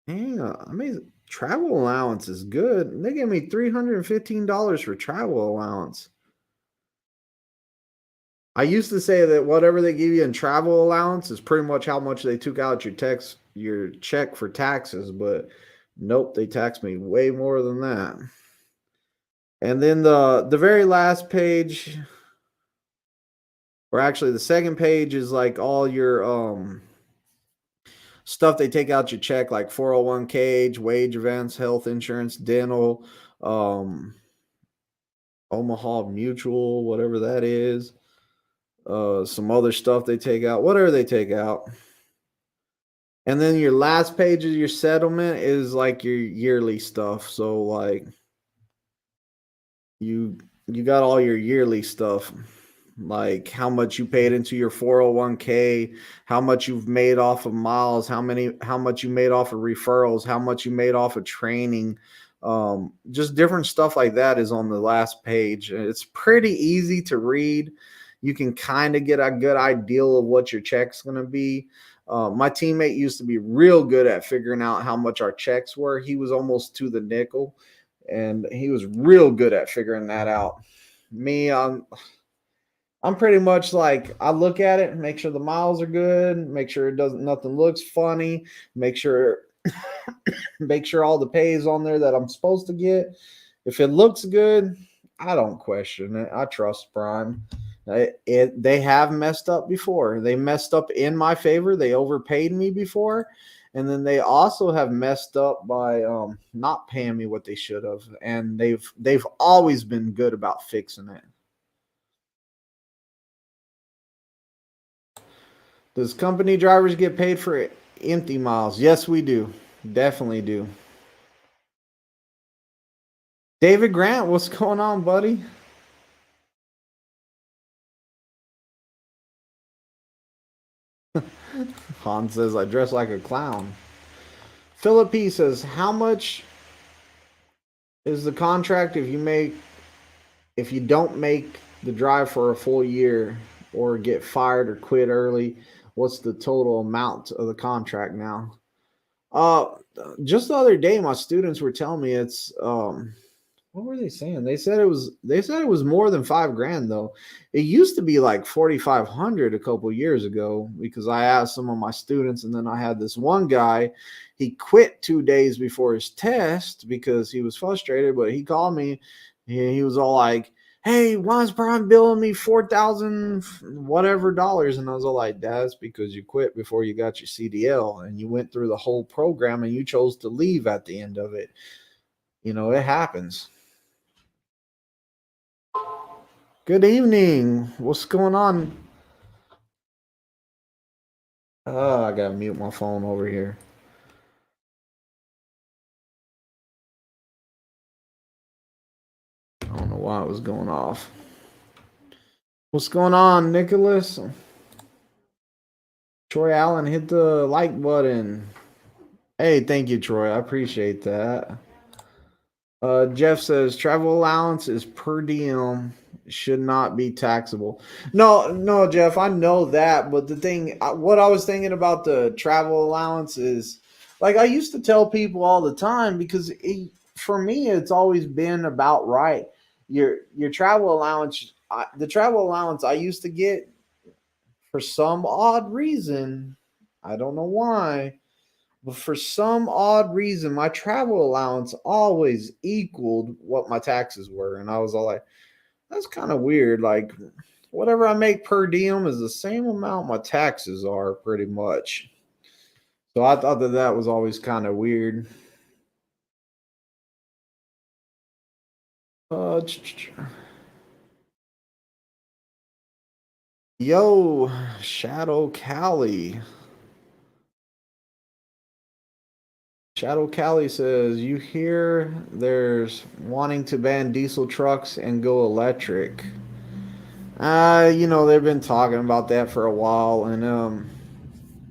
Yeah, I mean, travel allowance is good. They gave me $315 for travel allowance. I used to say that whatever they give you in travel allowance is pretty much how much they took out your check for taxes, but nope, they taxed me way more than that. And then the very last page, or actually the second page, is like all your stuff they take out your check, like 401k, wage events, health insurance, dental, Omaha Mutual, whatever that is. Some other stuff they take out, whatever they take out. And then your last page of your settlement is like your yearly stuff. So like you got all your yearly stuff, like how much you paid into your 401k, how much you've made off of miles, how much you made off of referrals, how much you made off of training. Just different stuff like that is on the last page. It's pretty easy to read. You can kind of get a good idea of what your check's going to be. My teammate used to be real good at figuring out how much our checks were. He was almost to the nickel, and he was real good at figuring that out. Me, I'm pretty much like, I look at it, make sure the miles are good, make sure nothing looks funny, make sure all the pay is on there that I'm supposed to get. If it looks good, I don't question it. I trust Prime. They have messed up before. They messed up in my favor. They overpaid me before, and then they also have messed up by not paying me what they should have. And they've always been good about fixing it. Does company drivers get paid for empty miles? Yes, we do. Definitely do. David Grant, what's going on, buddy? Han says, I dress like a clown. Philip P says, how much is the contract if you don't make the drive for a full year or get fired or quit early? What's the total amount of the contract now? Just the other day, my students were telling me it's what were they saying? They said it was more than $5,000 though. It used to be like 4,500 a couple years ago, because I asked some of my students, and then I had this one guy. He quit 2 days before his test because he was frustrated. But he called me. He was all like, "Hey, why is Brian billing me 4,000 whatever dollars?" And I was all like, "That's because you quit before you got your CDL, and you went through the whole program, and you chose to leave at the end of it. You know, it happens." Good evening. What's going on? I gotta mute my phone over here. I don't know why it was going off. What's going on, Nicholas? Troy Allen, hit the like button. Hey, thank you, Troy. I appreciate that. Jeff says travel allowance is per diem, should not be taxable. No, Jeff, I know that, but the thing, what I was thinking about the travel allowance is, like, I used to tell people all the time, because for me, it's always been about right. Your travel allowance, the travel allowance I used to get, for some odd reason, I don't know why, but for some odd reason, my travel allowance always equaled what my taxes were. And I was all like, that's kind of weird. Like, whatever I make per diem is the same amount my taxes are, pretty much. So I thought that was always kind of weird. Uh, Yo, Shadow Cali. Shadow Cali says, you hear there's wanting to ban diesel trucks and go electric. They've been talking about that for a while, and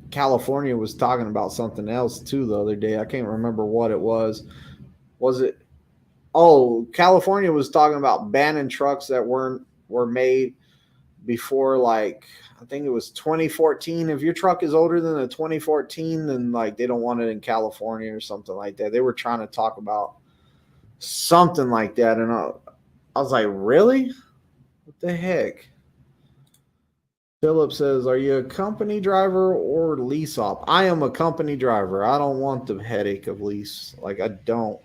California was talking about something else too the other day. I can't remember what it was. Was it? Oh, California was talking about banning trucks that were made before, like, I think it was 2014. If your truck is older than the 2014, then like they don't want it in California or something like that. They were trying to talk about something like that, and I was like, really? What the heck? Philip says, are you a company driver or lease op? I am a company driver. I don't want the headache of lease. Like, I don't.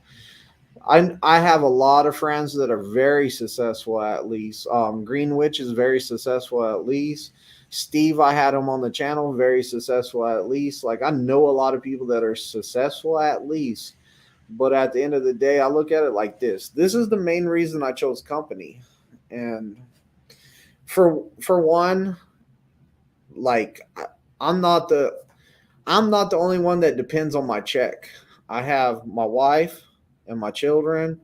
I have a lot of friends that are very successful at lease. Greenwich is very successful at lease. Steve, I had him on the channel, very successful at lease. Like, I know a lot of people that are successful at lease, but at the end of the day, I look at it like this. This is the main reason I chose company. And for one, like, I'm not the I'm not the only one that depends on my check. I have my wife and my children.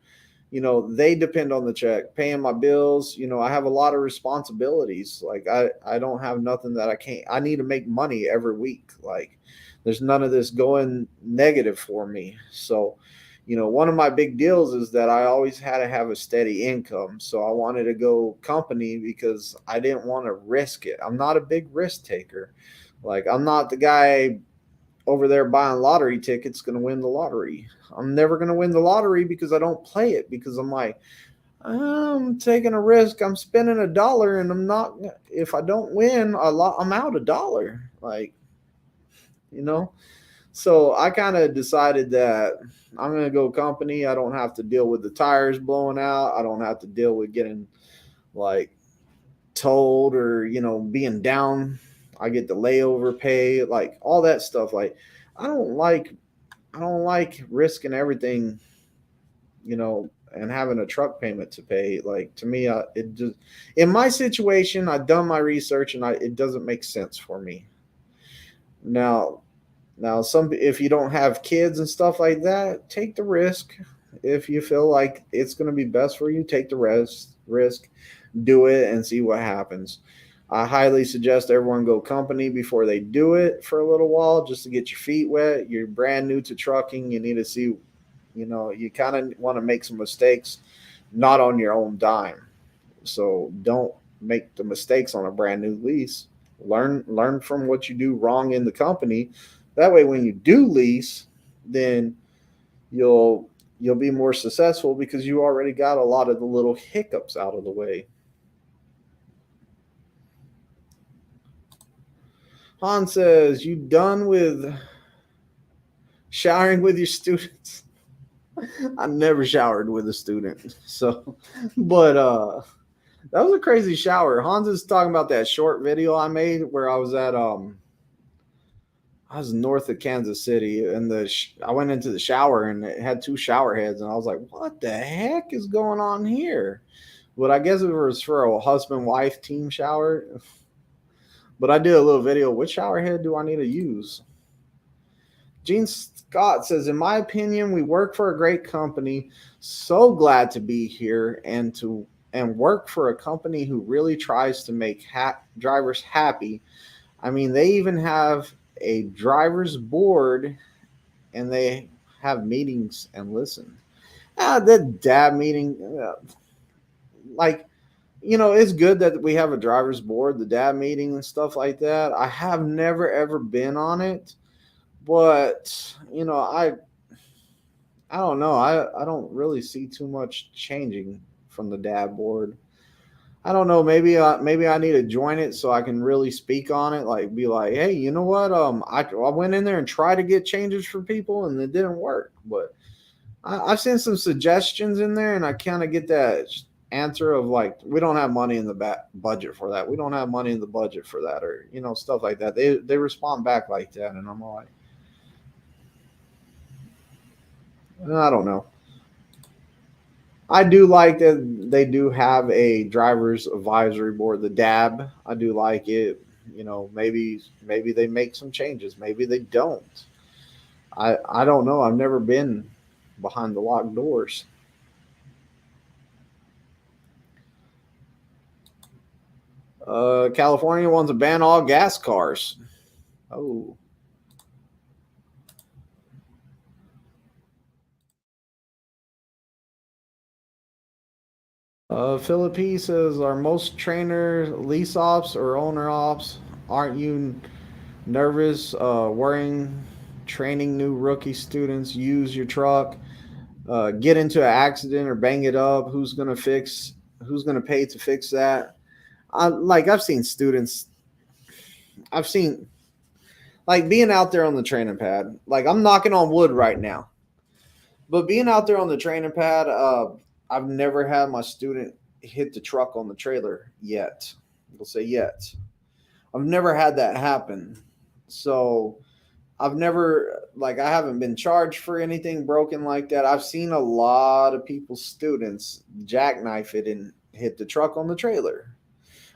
They depend on the check, paying my bills. I have a lot of responsibilities. Like, I don't have nothing that I need to make money every week. Like, there's none of this going negative for me. So, one of my big deals is that I always had to have a steady income. So I wanted to go company because I didn't want to risk it. I'm not a big risk taker. Like, I'm not the guy over there buying lottery tickets going to win the lottery. I'm never going to win the lottery because I don't play it, because I'm like, I'm taking a risk. I'm spending $1 and I'm not, if I don't win a lot, I'm out $1. Like, so I kind of decided that I'm going to go company. I don't have to deal with the tires blowing out. I don't have to deal with getting like told or, being down. I get the layover pay, like all that stuff. Like, I don't like risking everything, and having a truck payment to pay. Like, to me, it just, in my situation, I've done my research and it doesn't make sense for me. Now, if you don't have kids and stuff like that, take the risk. If you feel like it's going to be best for you, take the risk, do it, and see what happens. I highly suggest everyone go company before they do it for a little while, just to get your feet wet. You're brand new to trucking. You need to see, you kind of want to make some mistakes, not on your own dime. So don't make the mistakes on a brand new lease. Learn from what you do wrong in the company. That way, when you do lease, then you'll be more successful because you already got a lot of the little hiccups out of the way. Han says, you done with showering with your students? I never showered with a student. So, but that was a crazy shower. Hans is talking about that short video I made where I was north of Kansas City, and I went into the shower and it had 2 shower heads, and I was like, what the heck is going on here? But I guess it was for a husband-wife team shower. But I did a little video. Which shower head do I need to use? Gene Scott says, in my opinion, we work for a great company. So glad to be here and work for a company who really tries to make drivers happy. I mean, they even have a driver's board and they have meetings and listen. The dad meeting, like, it's good that we have a driver's board, the dad meeting and stuff like that. I have never ever been on it, but I don't know. I don't really see too much changing from the dad board. I don't know. Maybe I need to join it so I can really speak on it. Like, be like, hey, you know what? I went in there and tried to get changes for people, and it didn't work. But I've seen some suggestions in there, and I kind of get that answer of like, we don't have money in the budget for that. We don't have money in the budget for that, or stuff like that. They respond back like that, and I'm like, I don't know. I do like that they do have a driver's advisory board, the DAB. I do like it. Maybe they make some changes. Maybe they don't. I don't know. I've never been behind the locked doors. California wants to ban all gas cars. Oh. Philippi says, are most trainer lease ops or owner ops? Aren't you nervous worrying training new rookie students use your truck, get into an accident or bang it up? Who's gonna pay to fix that? I've seen students. I've seen like being out there on the training pad. Like I'm knocking on wood right now, but being out there on the training pad, I've never had my student hit the truck on the trailer yet. We'll say yet. I've never had that happen. So I haven't been charged for anything broken like that. I've seen a lot of people's students jackknife it and hit the truck on the trailer.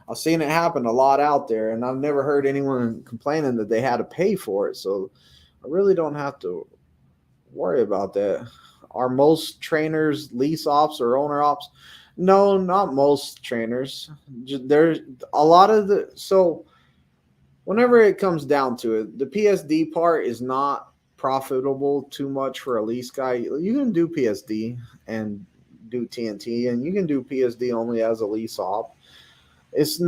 I've seen it happen a lot out there, and I've never heard anyone complaining that they had to pay for it. So I really don't have to worry about that. Are most trainers lease ops or owner ops? No, not most trainers. There's a lot of whenever it comes down to it, the PSD part is not profitable too much for a lease guy. You can do PSD and do TNT, and you can do PSD only as a lease op. It's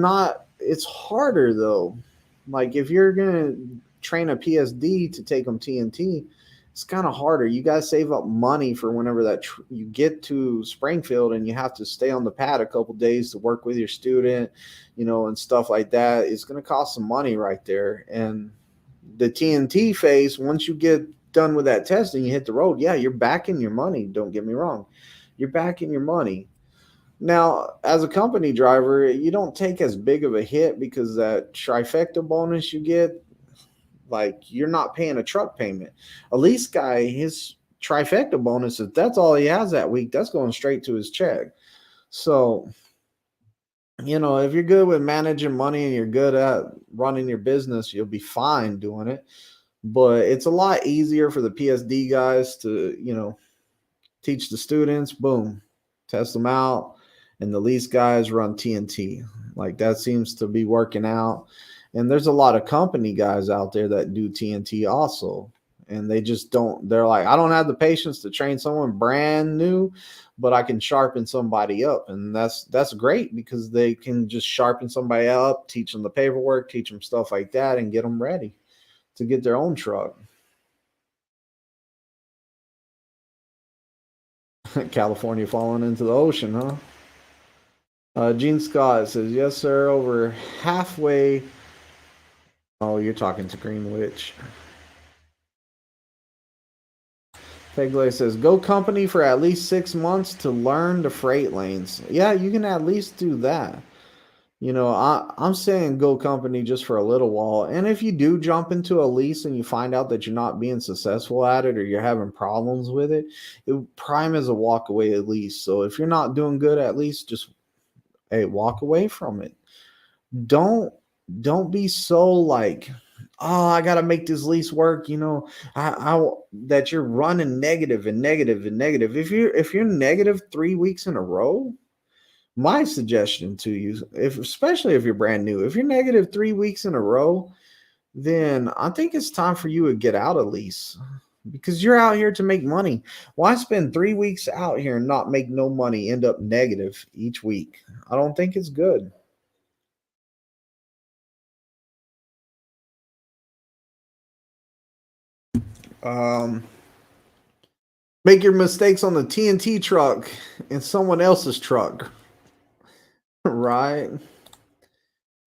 harder though. Like if you're gonna train a PSD to take them TNT, it's kind of harder. You guys save up money for whenever you get to Springfield and you have to stay on the pad a couple days to work with your student, and stuff like that. It's going to cost some money right there. And the TNT phase, once you get done with that testing, you hit the road. Yeah, you're back in your money. Don't get me wrong. You're back in your money. Now, as a company driver, you don't take as big of a hit because that trifecta bonus you get, like you're not paying a truck payment. A lease guy, his trifecta bonus, if that's all he has that week, that's going straight to his check. So, if you're good with managing money and you're good at running your business, you'll be fine doing it. But it's a lot easier for the PSD guys to, teach the students, boom, test them out. And the lease guys run TNT. Like that seems to be working out. And there's a lot of company guys out there that do TNT also. And they just don't, they're like, I don't have the patience to train someone brand new, but I can sharpen somebody up. And that's great because they can just sharpen somebody up, teach them the paperwork, teach them stuff like that, and get them ready to get their own truck. California falling into the ocean, huh? Gene Scott says, yes, sir, over halfway. Oh, you're talking to Greenwich. Pegley says, go company for at least 6 months to learn the freight lanes. Yeah, you can at least do that. I'm saying go company just for a little while. And if you do jump into a lease and you find out that you're not being successful at it or you're having problems with it, prime is a walk away at least. So if you're not doing good at least, just walk away from it. Don't be so like, oh, I gotta make this lease work. I that you're running negative and negative and negative. If you're negative 3 weeks in a row, my suggestion to you, especially if you're brand new, if you're negative 3 weeks in a row, then I think it's time for you to get out of lease because you're out here to make money. Why spend 3 weeks out here and not make no money, end up negative each week? I don't think it's good. Make your mistakes on the TNT truck in someone else's truck. Right?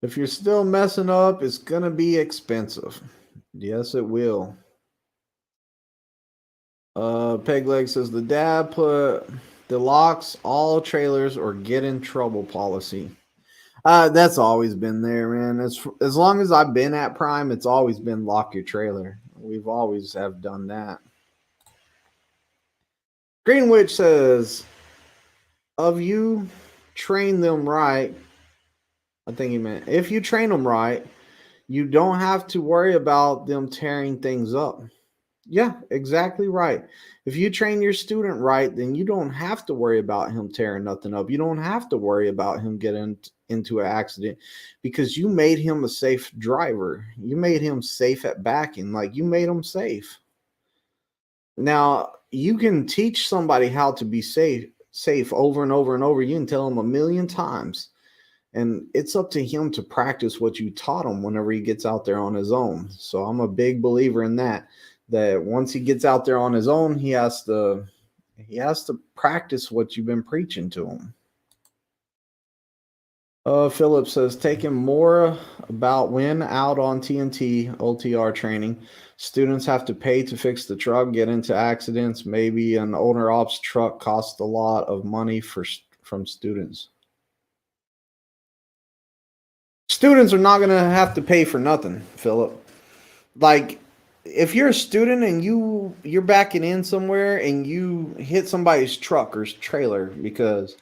If you're still messing up, it's going to be expensive. Yes, it will. Pegleg says the dad put The locks all trailers or get in trouble policy. That's always been there, man. As long as I've been at Prime, it's always been lock your trailer. We've always have done that. Greenwich says, of you train them right, I think he meant if you train them right, you don't have to worry about them tearing things up. Yeah, exactly right. If you train your student right, then you don't have to worry about him tearing nothing up. You don't have to worry about him getting into an accident because you made him a safe driver. You made him safe at backing, like you made him safe. Now, you can teach somebody how to be safe over and over and over. You can tell them a million times. And it's up to him to practice what you taught him whenever he gets out there on his own. So I'm a big believer in that once he gets out there on his own, he has to practice what you've been preaching to him. Philip says, taking more about when out on TNT OTR training, students have to pay to fix the truck, get into accidents. Maybe an owner ops truck costs a lot of money from students. Students are not going to have to pay for nothing, Philip. Like, if you're a student and you're backing in somewhere and you hit somebody's truck or trailer because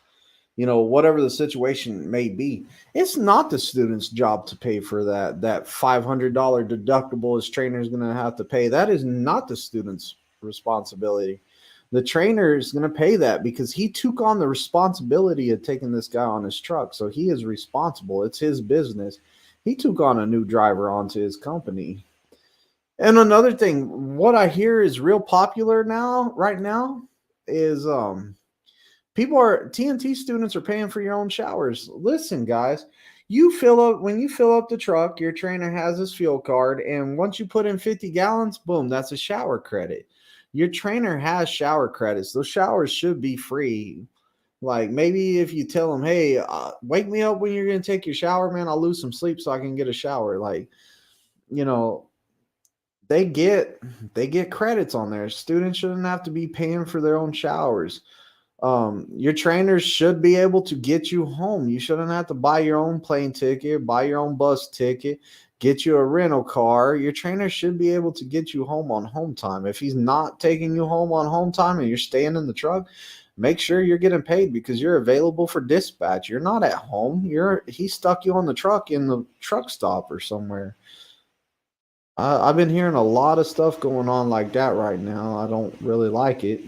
whatever the situation may be, it's not the student's job to pay for that $500 deductible his trainer is going to have to pay. That is not the student's responsibility. The trainer is going to pay that because he took on the responsibility of taking this guy on his truck. So he is responsible. It's his business. He took on a new driver onto his company. And another thing, what I hear is real popular right now is TNT students are paying for your own showers. Listen, guys, when you fill up the truck, your trainer has his fuel card, and once you put in 50 gallons, boom, that's a shower credit. Your trainer has shower credits. Those showers should be free. Like, maybe if you tell them, hey, wake me up when you're going to take your shower, man, I'll lose some sleep so I can get a shower. Like, they get credits on there. Students shouldn't have to be paying for their own showers. Your trainers should be able to get you home. You shouldn't have to buy your own plane ticket, buy your own bus ticket, get you a rental car. Your trainer should be able to get you home on home time. If he's not taking you home on home time and you're staying in the truck, make sure you're getting paid because you're available for dispatch. You're not at home. He stuck you on the truck in the truck stop or somewhere. I've been hearing a lot of stuff going on like that right now. I don't really like it.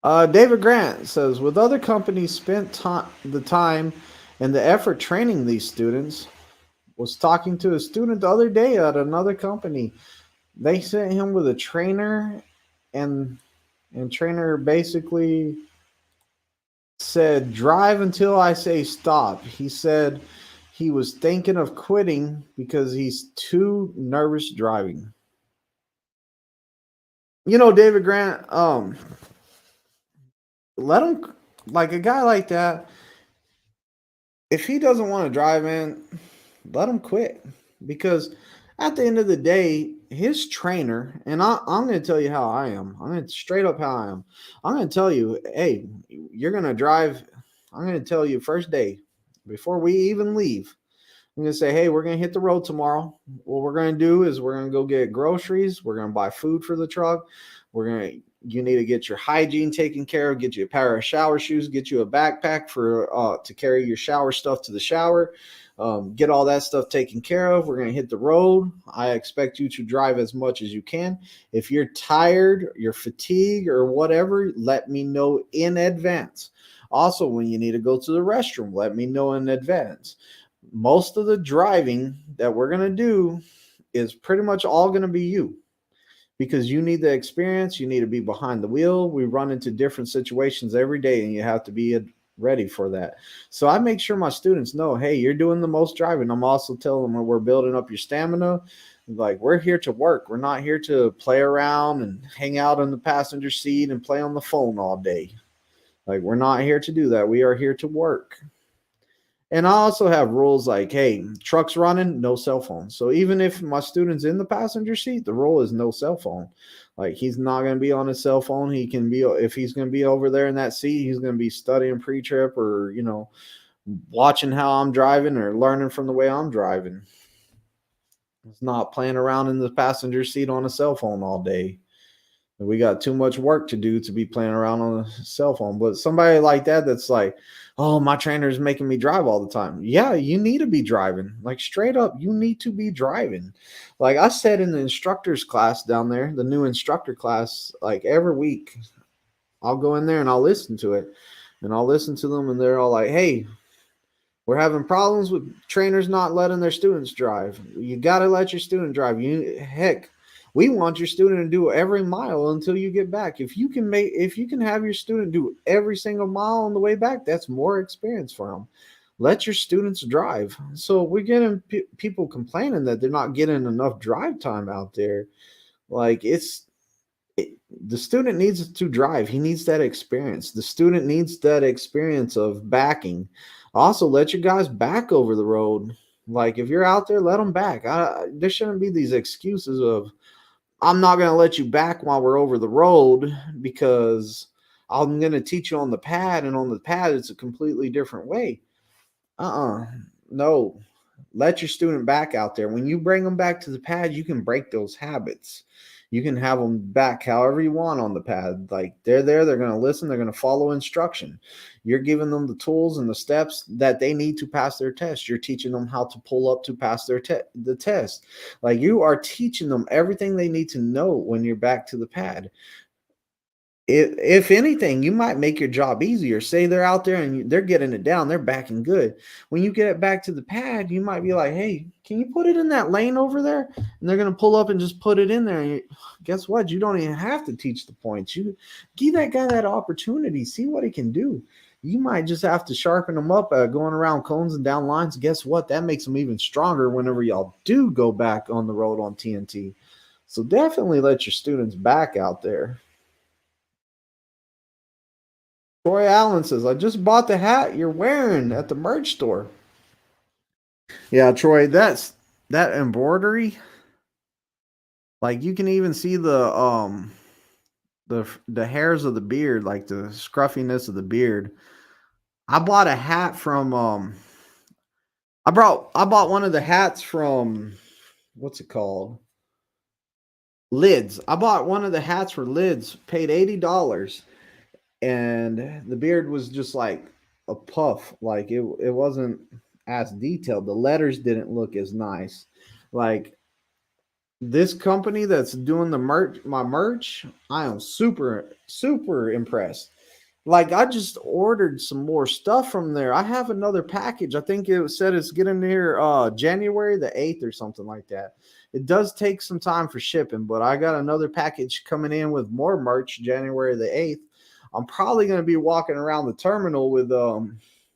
David Grant says, with other companies spent the time and the effort training these students, was talking to a student the other day at another company. They sent him with a trainer, and trainer basically said, drive until I say stop. He said he was thinking of quitting because he's too nervous driving. David Grant, let him, like a guy like that, if he doesn't want to drive, man, let him quit. Because at the end of the day, his trainer, and I'm going to tell you how I am. I'm going to straight up how I am. I'm going to tell you, hey, you're going to drive. I'm going to tell you first day, before we even leave, I'm going to say, hey, we're going to hit the road tomorrow. What we're going to do is we're going to go get groceries. We're going to buy food for the truck. You need to get your hygiene taken care of, get you a pair of shower shoes, get you a backpack to carry your shower stuff to the shower. Get all that stuff taken care of. We're going to hit the road. I expect you to drive as much as you can. If you're tired, you're fatigued or whatever, let me know in advance. Also, when you need to go to the restroom, let me know in advance. Most of the driving that we're going to do is pretty much all going to be you. Because you need the experience, you need to be behind the wheel. We run into different situations every day, and you have to be ready for that. So I make sure my students know, hey, you're doing the most driving. I'm also telling them we're building up your stamina. Like, we're here to work. We're not here to play around and hang out in the passenger seat and play on the phone all day. Like, we're not here to do that. We are here to work. And I also have rules like, hey, truck's running, no cell phone. So even if my student's in the passenger seat, the rule is no cell phone. Like he's not going to be on his cell phone. He can be, if he's going to be over there in that seat, he's going to be studying pre-trip, or watching how I'm driving or learning from the way I'm driving. It's not playing around in the passenger seat on a cell phone all day. We got too much work to do to be playing around on a cell phone. But somebody like that, that's like, oh, my trainer is making me drive all the time. Yeah, you need to be driving. Like straight up, you need to be driving. Like I said in the instructor's class down there, the new instructor class, like every week, I'll go in there and I'll listen to it. And I'll listen to them, and they're all like, hey, we're having problems with trainers not letting their students drive. You got to let your student drive. Heck, we want your student to do every mile until you get back. If you can have your student do every single mile on the way back, that's more experience for them. Let your students drive. So we're getting people complaining that they're not getting enough drive time out there. Like the student needs to drive. He needs that experience. The student needs that experience of backing. Also, let your guys back over the road. Like if you're out there, let them back. There shouldn't be these excuses of, I'm not going to let you back while we're over the road because I'm going to teach you on the pad, and on the pad it's a completely different way. No. Let your student back out there. When you bring them back to the pad, you can break those habits. You can have them back however you want on the pad. Like they're there, they're going to listen, they're going to follow instruction. You're giving them the tools and the steps that they need to pass their test. You're teaching them how to pull up to pass the test. Like you are teaching them everything they need to know when you're back to the pad. If anything, you might make your job easier. Say they're out there and they're getting it down, they're backing good. When you get it back to the pad, you might be like, hey, can you put it in that lane over there? And they're going to pull up and just put it in there. And guess what? You don't even have to teach the points. You give that guy that opportunity. See what he can do. You might just have to sharpen them up going around cones and down lines. Guess what? That makes them even stronger whenever y'all do go back on the road on TNT. So definitely let your students back out there. Troy Allen says, I just bought the hat you're wearing at the merch store. Yeah, Troy, that embroidery. Like you can even see the hairs of the beard, like the scruffiness of the beard. I bought a hat from I bought one of the hats from, what's it called? Lids. I bought one of the hats for Lids, paid $80. And the beard was just like a puff. Like it wasn't as detailed. The letters didn't look as nice. Like this company that's doing my merch, I am super impressed. Like I just ordered some more stuff from there. I have another package. I think it said it's getting here January the 8th or something like that. It does take some time for shipping, but I got another package coming in with more merch January the 8th. I'm probably going to be walking around the terminal with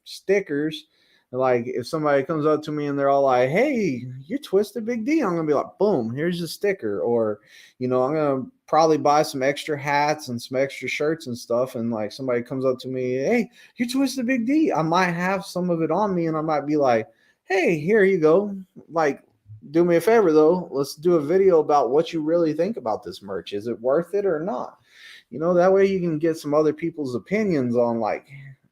stickers. Like if somebody comes up to me and they're all like, hey, you're Twizted Big D, I'm going to be like, boom, here's a sticker. Or, I'm going to probably buy some extra hats and some extra shirts and stuff. And like somebody comes up to me, hey, you're Twizted Big D. I might have some of it on me and I might be like, hey, here you go. Like, do me a favor though. Let's do a video about what you really think about this merch. Is it worth it or not? That way you can get some other people's opinions on like,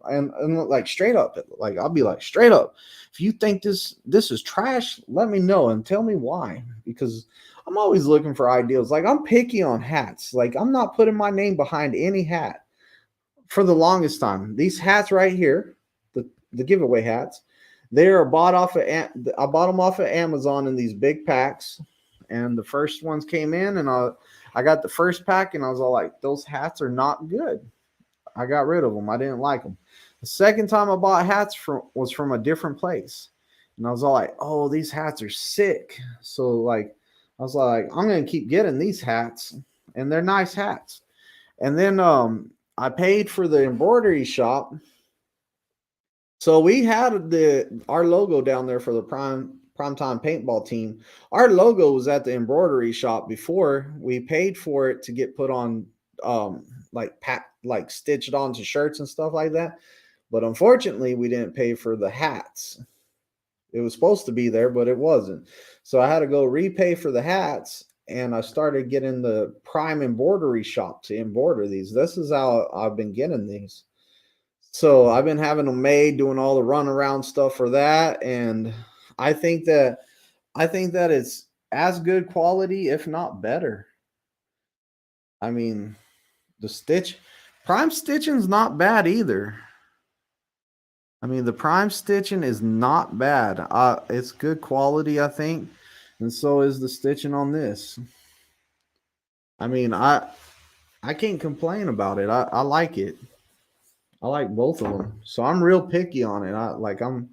and like straight up, like I'll be like straight up, if you think this is trash, let me know and tell me why, because I'm always looking for ideas. Like I'm picky on hats. Like I'm not putting my name behind any hat for the longest time. These hats right here, the giveaway hats, they are bought off of, I bought them off of Amazon in these big packs, and the first ones came in and I got the first pack and I was all like, those hats are not good. I got rid of them. I didn't like them. The second time I bought hats was from a different place. And I was all like, oh, these hats are sick. So like, I was like, I'm going to keep getting these hats, and they're nice hats. And then I paid for the embroidery shop. So we had our logo down there for the primetime paintball team. Our logo was at the embroidery shop before we paid for it to get put on like stitched onto shirts and stuff like that. But unfortunately, we didn't pay for the hats. It was supposed to be there, but it wasn't. So I had to go repay for the hats, and I started getting the prime embroidery shop to embroider these. This is how I've been getting these. So I've been having them made, doing all the runaround stuff for that, and I think that it's as good quality, if not better. I mean, the stitch, prime stitching's not bad either. I mean, the prime stitching is not bad. It's good quality, I think, and so is the stitching on this. I mean, I can't complain about it. I like it. I like both of them. So I'm real picky on it. I'm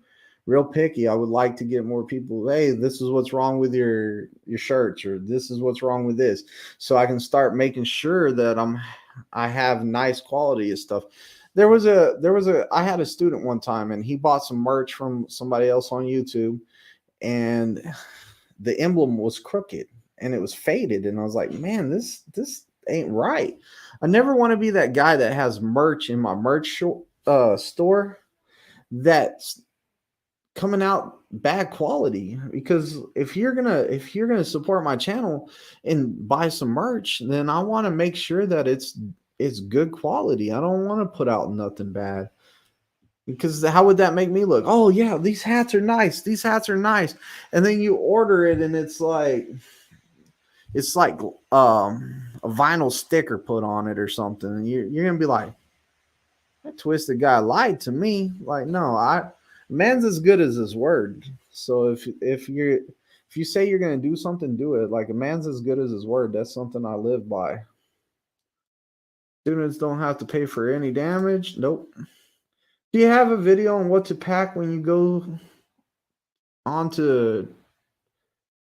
real picky. I would like to get more people, hey, this is what's wrong with your shirts, or this is what's wrong with this. So I can start making sure that I have nice quality of stuff. I had a student one time, and he bought some merch from somebody else on YouTube, and the emblem was crooked and it was faded. And I was like, man, this ain't right. I never want to be that guy that has merch in my merch store that's coming out bad quality, because if you're gonna support my channel and buy some merch, then I want to make sure that it's good quality. I don't want to put out nothing bad, because how would that make me look? Oh yeah, these hats are nice, and then you order it and it's like a vinyl sticker put on it or something, and you're gonna be like, that Twisted guy lied to me. Like, no, man's as good as his word. So if you say you're gonna do something, do it. Like, a man's as good as his word. That's something I live by. Students don't have to pay for any damage. Nope. Do you have a video on what to pack when you go onto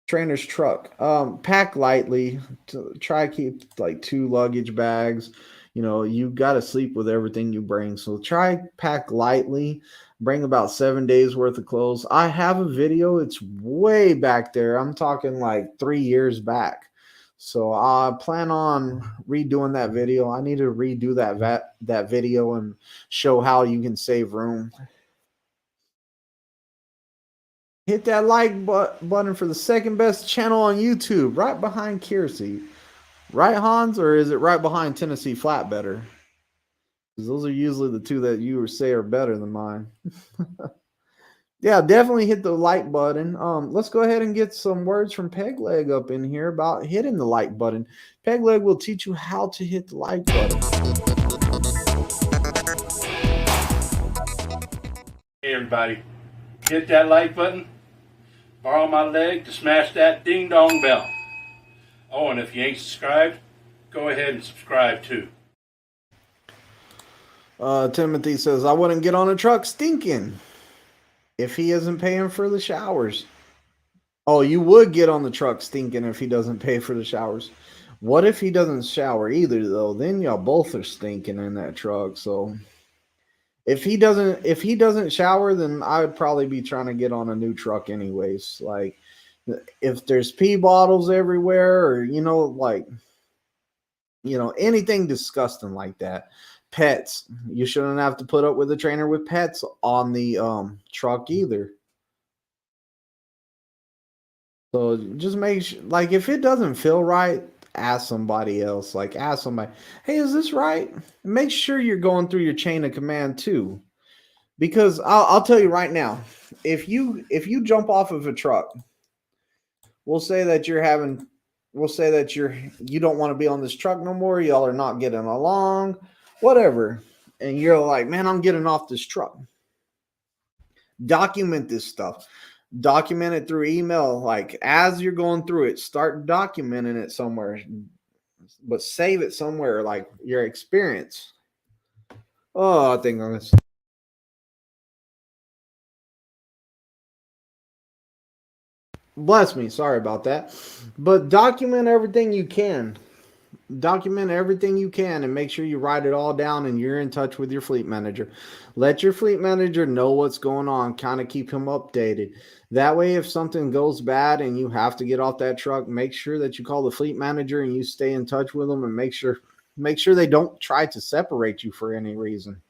trainer's truck? Pack lightly. To try to keep like 2 luggage bags. You know, you got to sleep with everything you bring. So try pack lightly. Bring about 7 days worth of clothes. I have a video. It's way back there. I'm talking like 3 years back. So I plan on redoing that video. I need to redo that video and show how you can save room. Hit that like button for the second best channel on YouTube, right behind Kiersey. Right, Hans, or is it right behind Tennessee Flatbetter? Because those are usually the two that you say are better than mine. Yeah, definitely hit the like button. Let's go ahead and get some words from Pegleg up in here about hitting the like button. Pegleg will teach you how to hit the like button. Hey everybody, hit that like button, borrow my leg to smash that ding dong bell. Oh, and if you ain't subscribed, go ahead and subscribe too. Timothy says, I wouldn't get on a truck stinking if he isn't paying for the showers. Oh, you would get on the truck stinking if he doesn't pay for the showers. What if he doesn't shower either, though? Then y'all both are stinking in that truck. So if he doesn't shower, then I would probably be trying to get on a new truck anyways. Like, if there's pee bottles everywhere, or anything disgusting like that. Pets, you shouldn't have to put up with a trainer with pets on the truck either. So just make sure, like, if it doesn't feel right, ask somebody else. Like, ask somebody, hey, is this right? Make sure you're going through your chain of command too, because I'll tell you right now, if you jump off of a truck, we'll say that you don't want to be on this truck no more. Y'all are not getting along, whatever, and you're like, man, I'm getting off this truck. Document this stuff. Document it through email. Like, as you're going through it, start documenting it somewhere, but save it somewhere, like your experience. Oh, I think I'm gonna. Bless me. Sorry about that. But document everything you can. Document everything you can and make sure you write it all down and you're in touch with your fleet manager. Let your fleet manager know what's going on. Kind of keep him updated. That way, if something goes bad and you have to get off that truck, make sure that you call the fleet manager and you stay in touch with them, and make sure they don't try to separate you for any reason.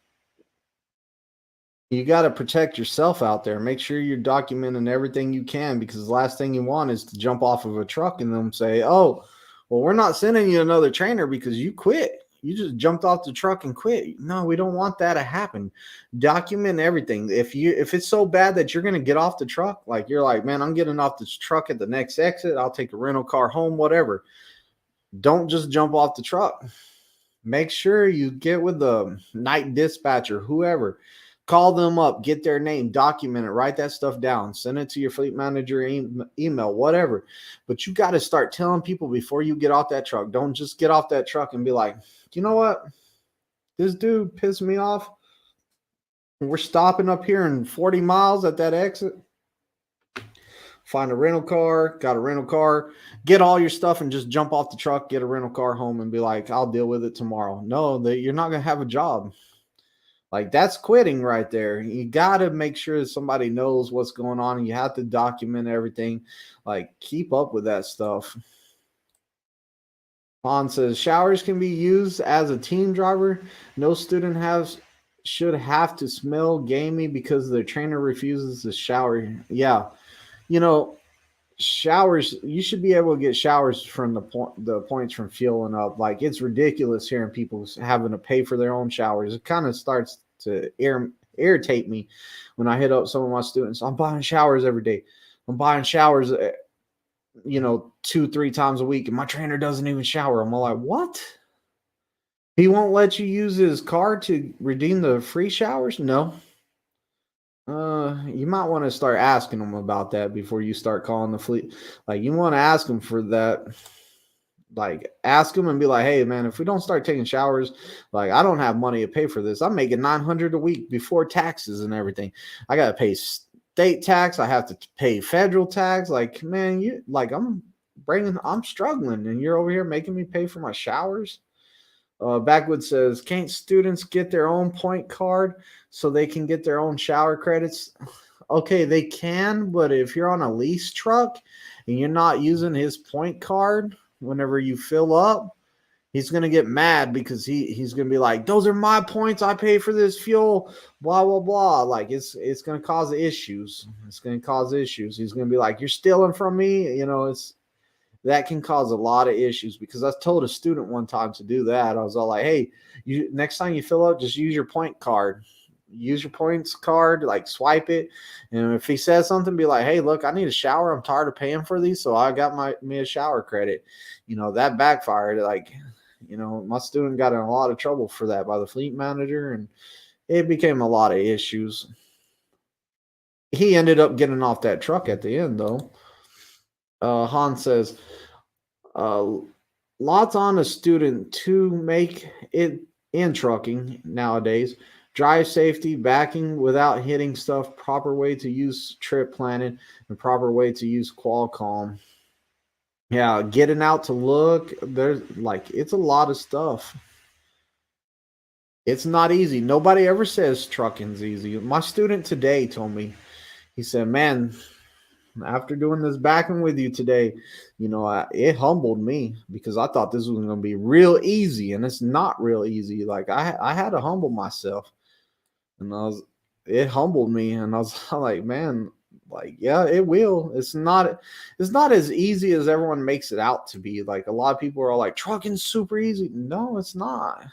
You got to protect yourself out there. Make sure you're documenting everything you can, because the last thing you want is to jump off of a truck and them say, "Oh, well, we're not sending you another trainer because you quit. You just jumped off the truck and quit." No, we don't want that to happen. Document everything. If it's so bad that you're going to get off the truck, like you're like, "Man, I'm getting off this truck at the next exit. I'll take a rental car home, whatever." Don't just jump off the truck. Make sure you get with the night dispatcher, whoever. Call them up, get their name, document it, write that stuff down, send it to your fleet manager email, whatever. But you got to start telling people before you get off that truck. Don't just get off that truck and be like, "You know what? This dude pissed me off. We're stopping up here in 40 miles at that exit. Find a rental car, got a rental car, get all your stuff and just jump off the truck, get a rental car home and be like, I'll deal with it tomorrow." No, you're not going to have a job. Like, that's quitting right there. You got to make sure that somebody knows what's going on, and you have to document everything. Like, keep up with that stuff. Han says, showers can be used as a team driver. No student should have to smell gamey because their trainer refuses to shower. Yeah. You know, showers, you should be able to get showers from the points from fueling up. Like, it's ridiculous hearing people having to pay for their own showers. It kind of starts to irritate me when I hit up some of my students. I'm buying showers every day. I'm buying showers, 2-3 times a week, and my trainer doesn't even shower. I'm like, what? He won't let you use his card to redeem the free showers? No. You might want to start asking them about that before you start calling the fleet. Like, you want to ask them for that. Like, ask them and be like, "Hey, man, if we don't start taking showers, like, I don't have money to pay for this. I'm making $900 a week before taxes and everything. I got to pay state tax. I have to pay federal tax. Like, man, I'm struggling, and you're over here making me pay for my showers." Backwood says, can't students get their own point card so they can get their own shower credits? Okay, they can, but if you're on a lease truck and you're not using his point card whenever you fill up, he's going to get mad because he's going to be like, "Those are my points. I pay for this fuel, blah, blah, blah." Like, it's going to cause issues. It's going to cause issues. He's going to be like, "You're stealing from me." That can cause a lot of issues, because I told a student one time to do that. I was all like, "Hey, next time you fill up, just use your point card. Use your points card, like, swipe it. And if he says something, be like, 'Hey, look, I need a shower. I'm tired of paying for these, so I got me a shower credit.'" That backfired. Like, my student got in a lot of trouble for that by the fleet manager, and it became a lot of issues. He ended up getting off that truck at the end, though. Han says, lots on a student to make it in trucking nowadays. Drive safety, backing without hitting stuff, proper way to use trip planning, and proper way to use Qualcomm. Yeah, getting out to look, it's a lot of stuff. It's not easy. Nobody ever says trucking's easy. My student today told me, he said, "Man, after doing this backing with you today, it humbled me, because I thought this was going to be real easy, and it's not real easy." Like, I had to humble myself, and it humbled me, and I was like, "Man, like, yeah, it will. It's not as easy as everyone makes it out to be." Like, a lot of people are like, "Trucking's super easy." No, it's not.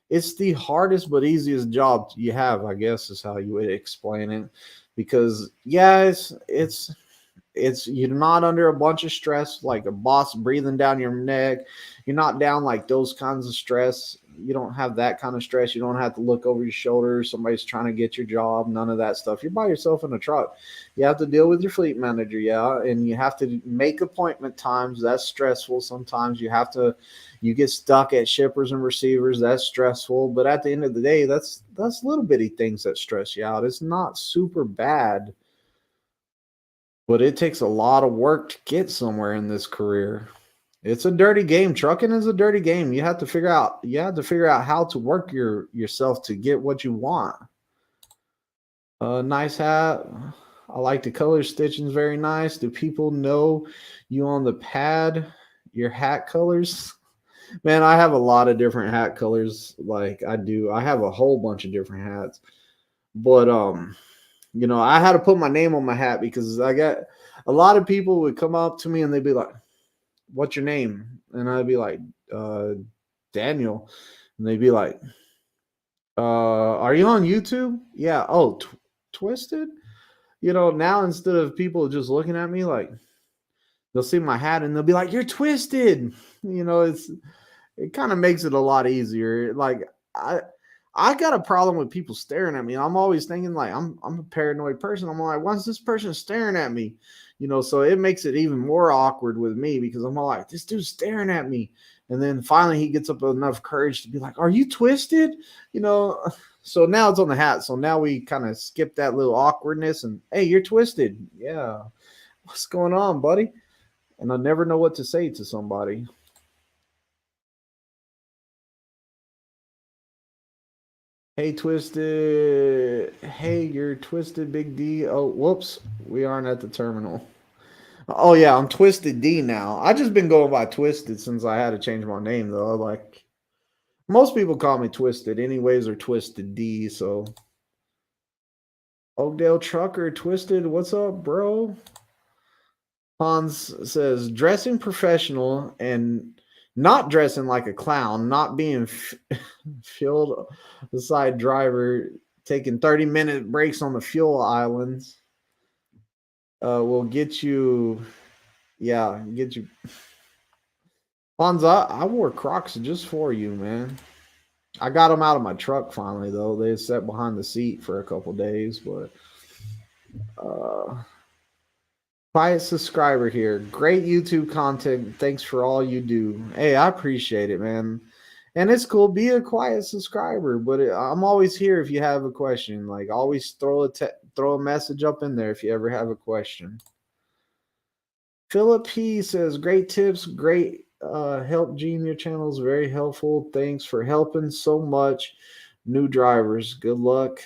It's the hardest but easiest job you have, I guess, is how you would explain it. Because, yeah, it's you're not under a bunch of stress, like a boss breathing down your neck. You're not down like those kinds of stress. You don't have that kind of stress. You don't have to look over your shoulder. Somebody's trying to get your job. None of that stuff. You're by yourself in a truck. You have to deal with your fleet manager, yeah, and you have to make appointment times. That's stressful. Sometimes you get stuck at shippers and receivers. That's stressful. But at the end of the day, that's little bitty things that stress you out. It's not super bad. But it takes a lot of work to get somewhere in this career. It's a dirty game. Trucking is a dirty game. You have to figure out how to work yourself to get what you want. Nice hat. I like the color stitching is very nice. Do people know you on the pad, your hat colors? Man, I have a lot of different hat colors. Like, I do. I have a whole bunch of different hats. But you know, I had to put my name on my hat because I got a lot of people would come up to me and they'd be like, "What's your name?" And I'd be like, Daniel. And they'd be like, are you on YouTube? Yeah. Oh, Twisted? You know, now instead of people just looking at me like they'll see my hat and they'll be like, "You're Twisted." You know, it kind of makes it a lot easier. Like I I got a problem with people staring at me. I'm always thinking like I'm a paranoid person. I'm like, why's this person staring at me? You know, so it makes it even more awkward with me because I'm all like, this dude's staring at me. And then finally he gets up enough courage to be like, "Are you Twisted?" You know, so now it's on the hat. So now we kind of skip that little awkwardness and, "Hey, you're Twisted." Yeah. What's going on, buddy? And I never know what to say to somebody. Hey, Twisted. Hey, you're Twisted Big D. Oh, whoops. We aren't at the terminal. Oh, yeah, I'm Twisted D now. I just been going by Twisted since I had to change my name, though. Like, most people call me Twisted, anyways, or Twisted D. So, Oakdale Trucker, Twisted, what's up, bro? Hans says, dressing professional and not dressing like a clown, not being fueled aside driver, taking 30-minute breaks on the fuel islands will get you, yeah, get you. Hans, I wore Crocs just for you, man. I got them out of my truck finally, though. They sat behind the seat for a couple days, but uh, quiet subscriber here. Great YouTube content. Thanks for all you do. Hey, I appreciate it, man. And it's cool. Be a quiet subscriber, but I'm always here if you have a question. Like, always throw a message up in there if you ever have a question. Philip P says, "Great tips, great help. Gene, your channel is very helpful. Thanks for helping so much new drivers. Good luck.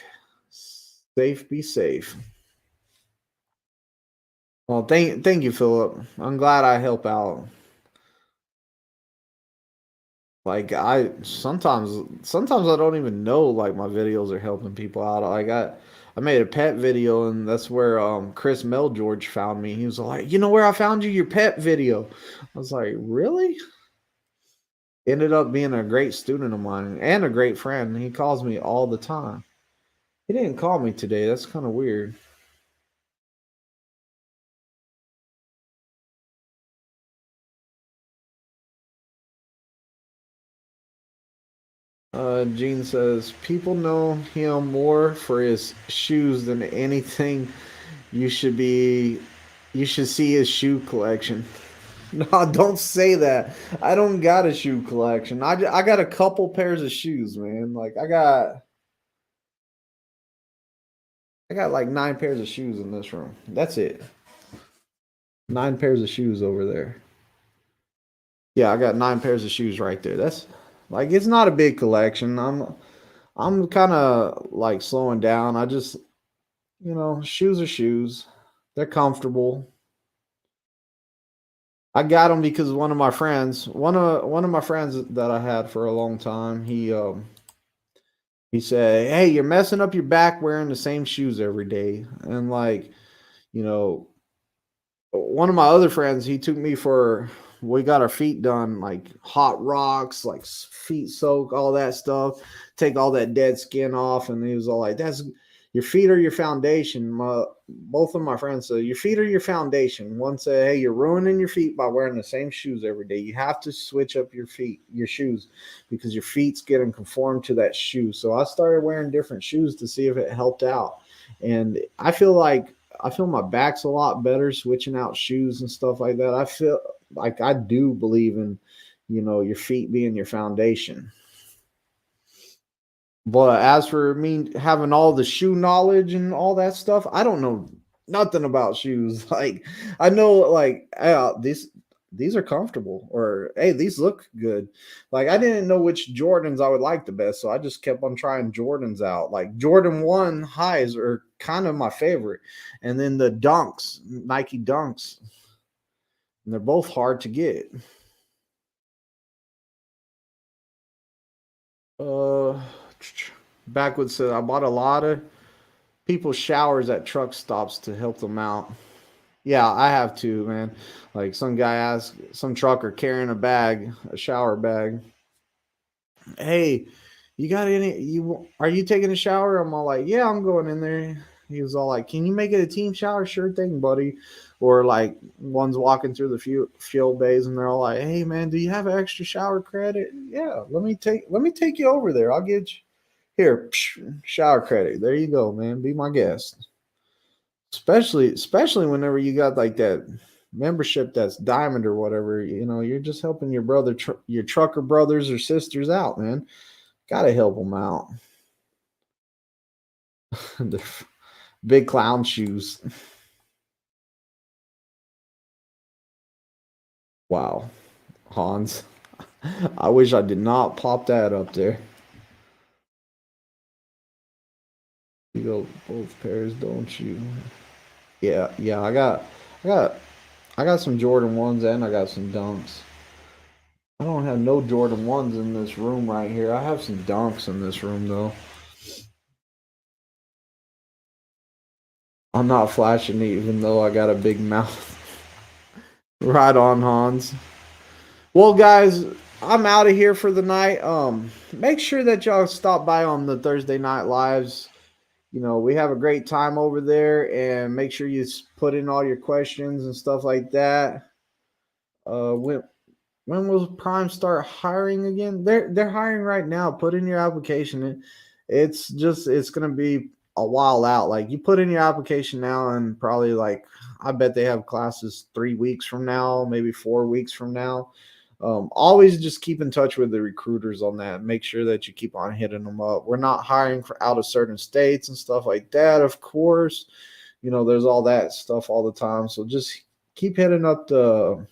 Safe, be safe." Well, thank you, Philip. I'm glad I help out. Like sometimes I don't even know like my videos are helping people out. Like I made a pet video and that's where Chris Mel George found me. He was like, "You know where I found you? Your pet video." I was like, "Really?" Ended up being a great student of mine and a great friend. He calls me all the time. He didn't call me today. That's kind of weird. Gene says people know him more for his shoes than anything. You should be. You should see his shoe collection. No, don't say that. I don't got a shoe collection. I got a couple pairs of shoes, man. Like I got like 9 pairs of shoes in this room. That's it. 9 pairs of shoes over there. Yeah, I got 9 pairs of shoes right there. That's like it's not a big collection. I'm kind of like slowing down. I just, shoes are shoes. They're comfortable. I got them because one of my friends that I had for a long time, he said, "Hey, you're messing up your back wearing the same shoes every day." And like, you know, one of my other friends, he took me for we got our feet done like hot rocks, like feet soak, all that stuff, take all that dead skin off, and he was all like, "That's your feet are your foundation." Both of my friends said, "Your feet are your foundation." One said, "Hey, you're ruining your feet by wearing the same shoes every day. You have to switch up your shoes, because your feet's getting conformed to that shoe." So I started wearing different shoes to see if it helped out, and I feel my back's a lot better switching out shoes and stuff like that. I feel like I do believe in, your feet being your foundation. But as for me having all the shoe knowledge and all that stuff, I don't know nothing about shoes. Like I know like these are comfortable, or hey, these look good. Like I didn't know which Jordans I would like the best, so I just kept on trying Jordans out. Like Jordan 1 highs are kind of my favorite. And then the Dunks, Nike Dunks, and they're both hard to get. Uh Backwoods said I bought a lot of people's showers at truck stops to help them out. Yeah, I have too, man. Like some guy asked some trucker carrying a shower bag. Hey, you got any? You are you taking a shower? I'm all like, yeah, I'm going in there. He was all like, can you make it a team shower? Sure thing, buddy. Or like one's walking through the fuel bays and they're all like, hey man, do you have extra shower credit? Yeah, let me take you over there. I'll get you here. Shower credit. There you go, man. Be my guest. Especially whenever you got like that membership that's diamond or whatever, you're just helping your your trucker brothers or sisters out, man. Gotta help them out. The big clown shoes. Wow, Hans. I wish I did not pop that up there. You go both pairs, don't you? Yeah. I got, I got some Jordan ones and I got some dunks. I don't have no Jordan ones in this room right here. I have some dunks in this room though. I'm not flashing even though I got a big mouth. Right on, Hans. Well, guys, I'm out of here for the night. Make sure that y'all stop by on the Thursday night lives. We have a great time over there, and make sure you put in all your questions and stuff like that. When will Prime start hiring again? They're hiring right now. Put in your application. It's gonna be a while out. Like you put in your application now, and probably like I bet they have classes 3 weeks from now, maybe 4 weeks from now. Always just keep in touch with the recruiters on that. Make sure that you keep on hitting them up. We're not hiring for out of certain states and stuff like that, of course. There's all that stuff all the time. So just keep hitting up the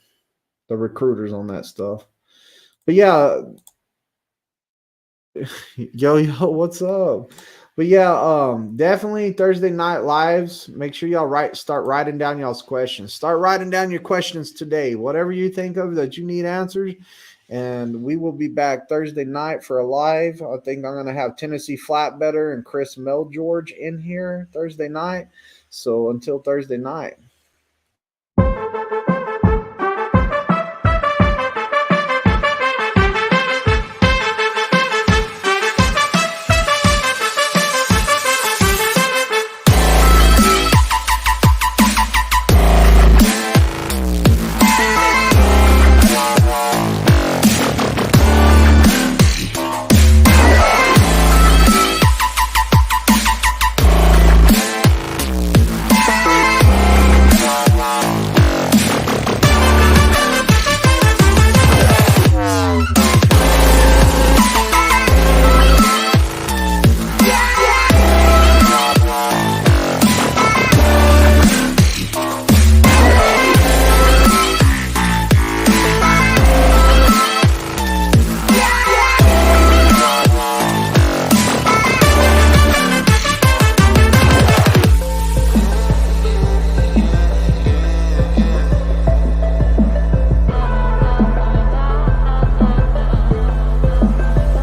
recruiters on that stuff. But yeah, yo, what's up? But yeah, definitely Thursday night lives. Make sure y'all start writing down y'all's questions. Start writing down your questions today. Whatever you think of that you need answers. And we will be back Thursday night for a live. I think I'm gonna have Tennessee Flatbetter and Chris Melgeorge in here Thursday night. So until Thursday night.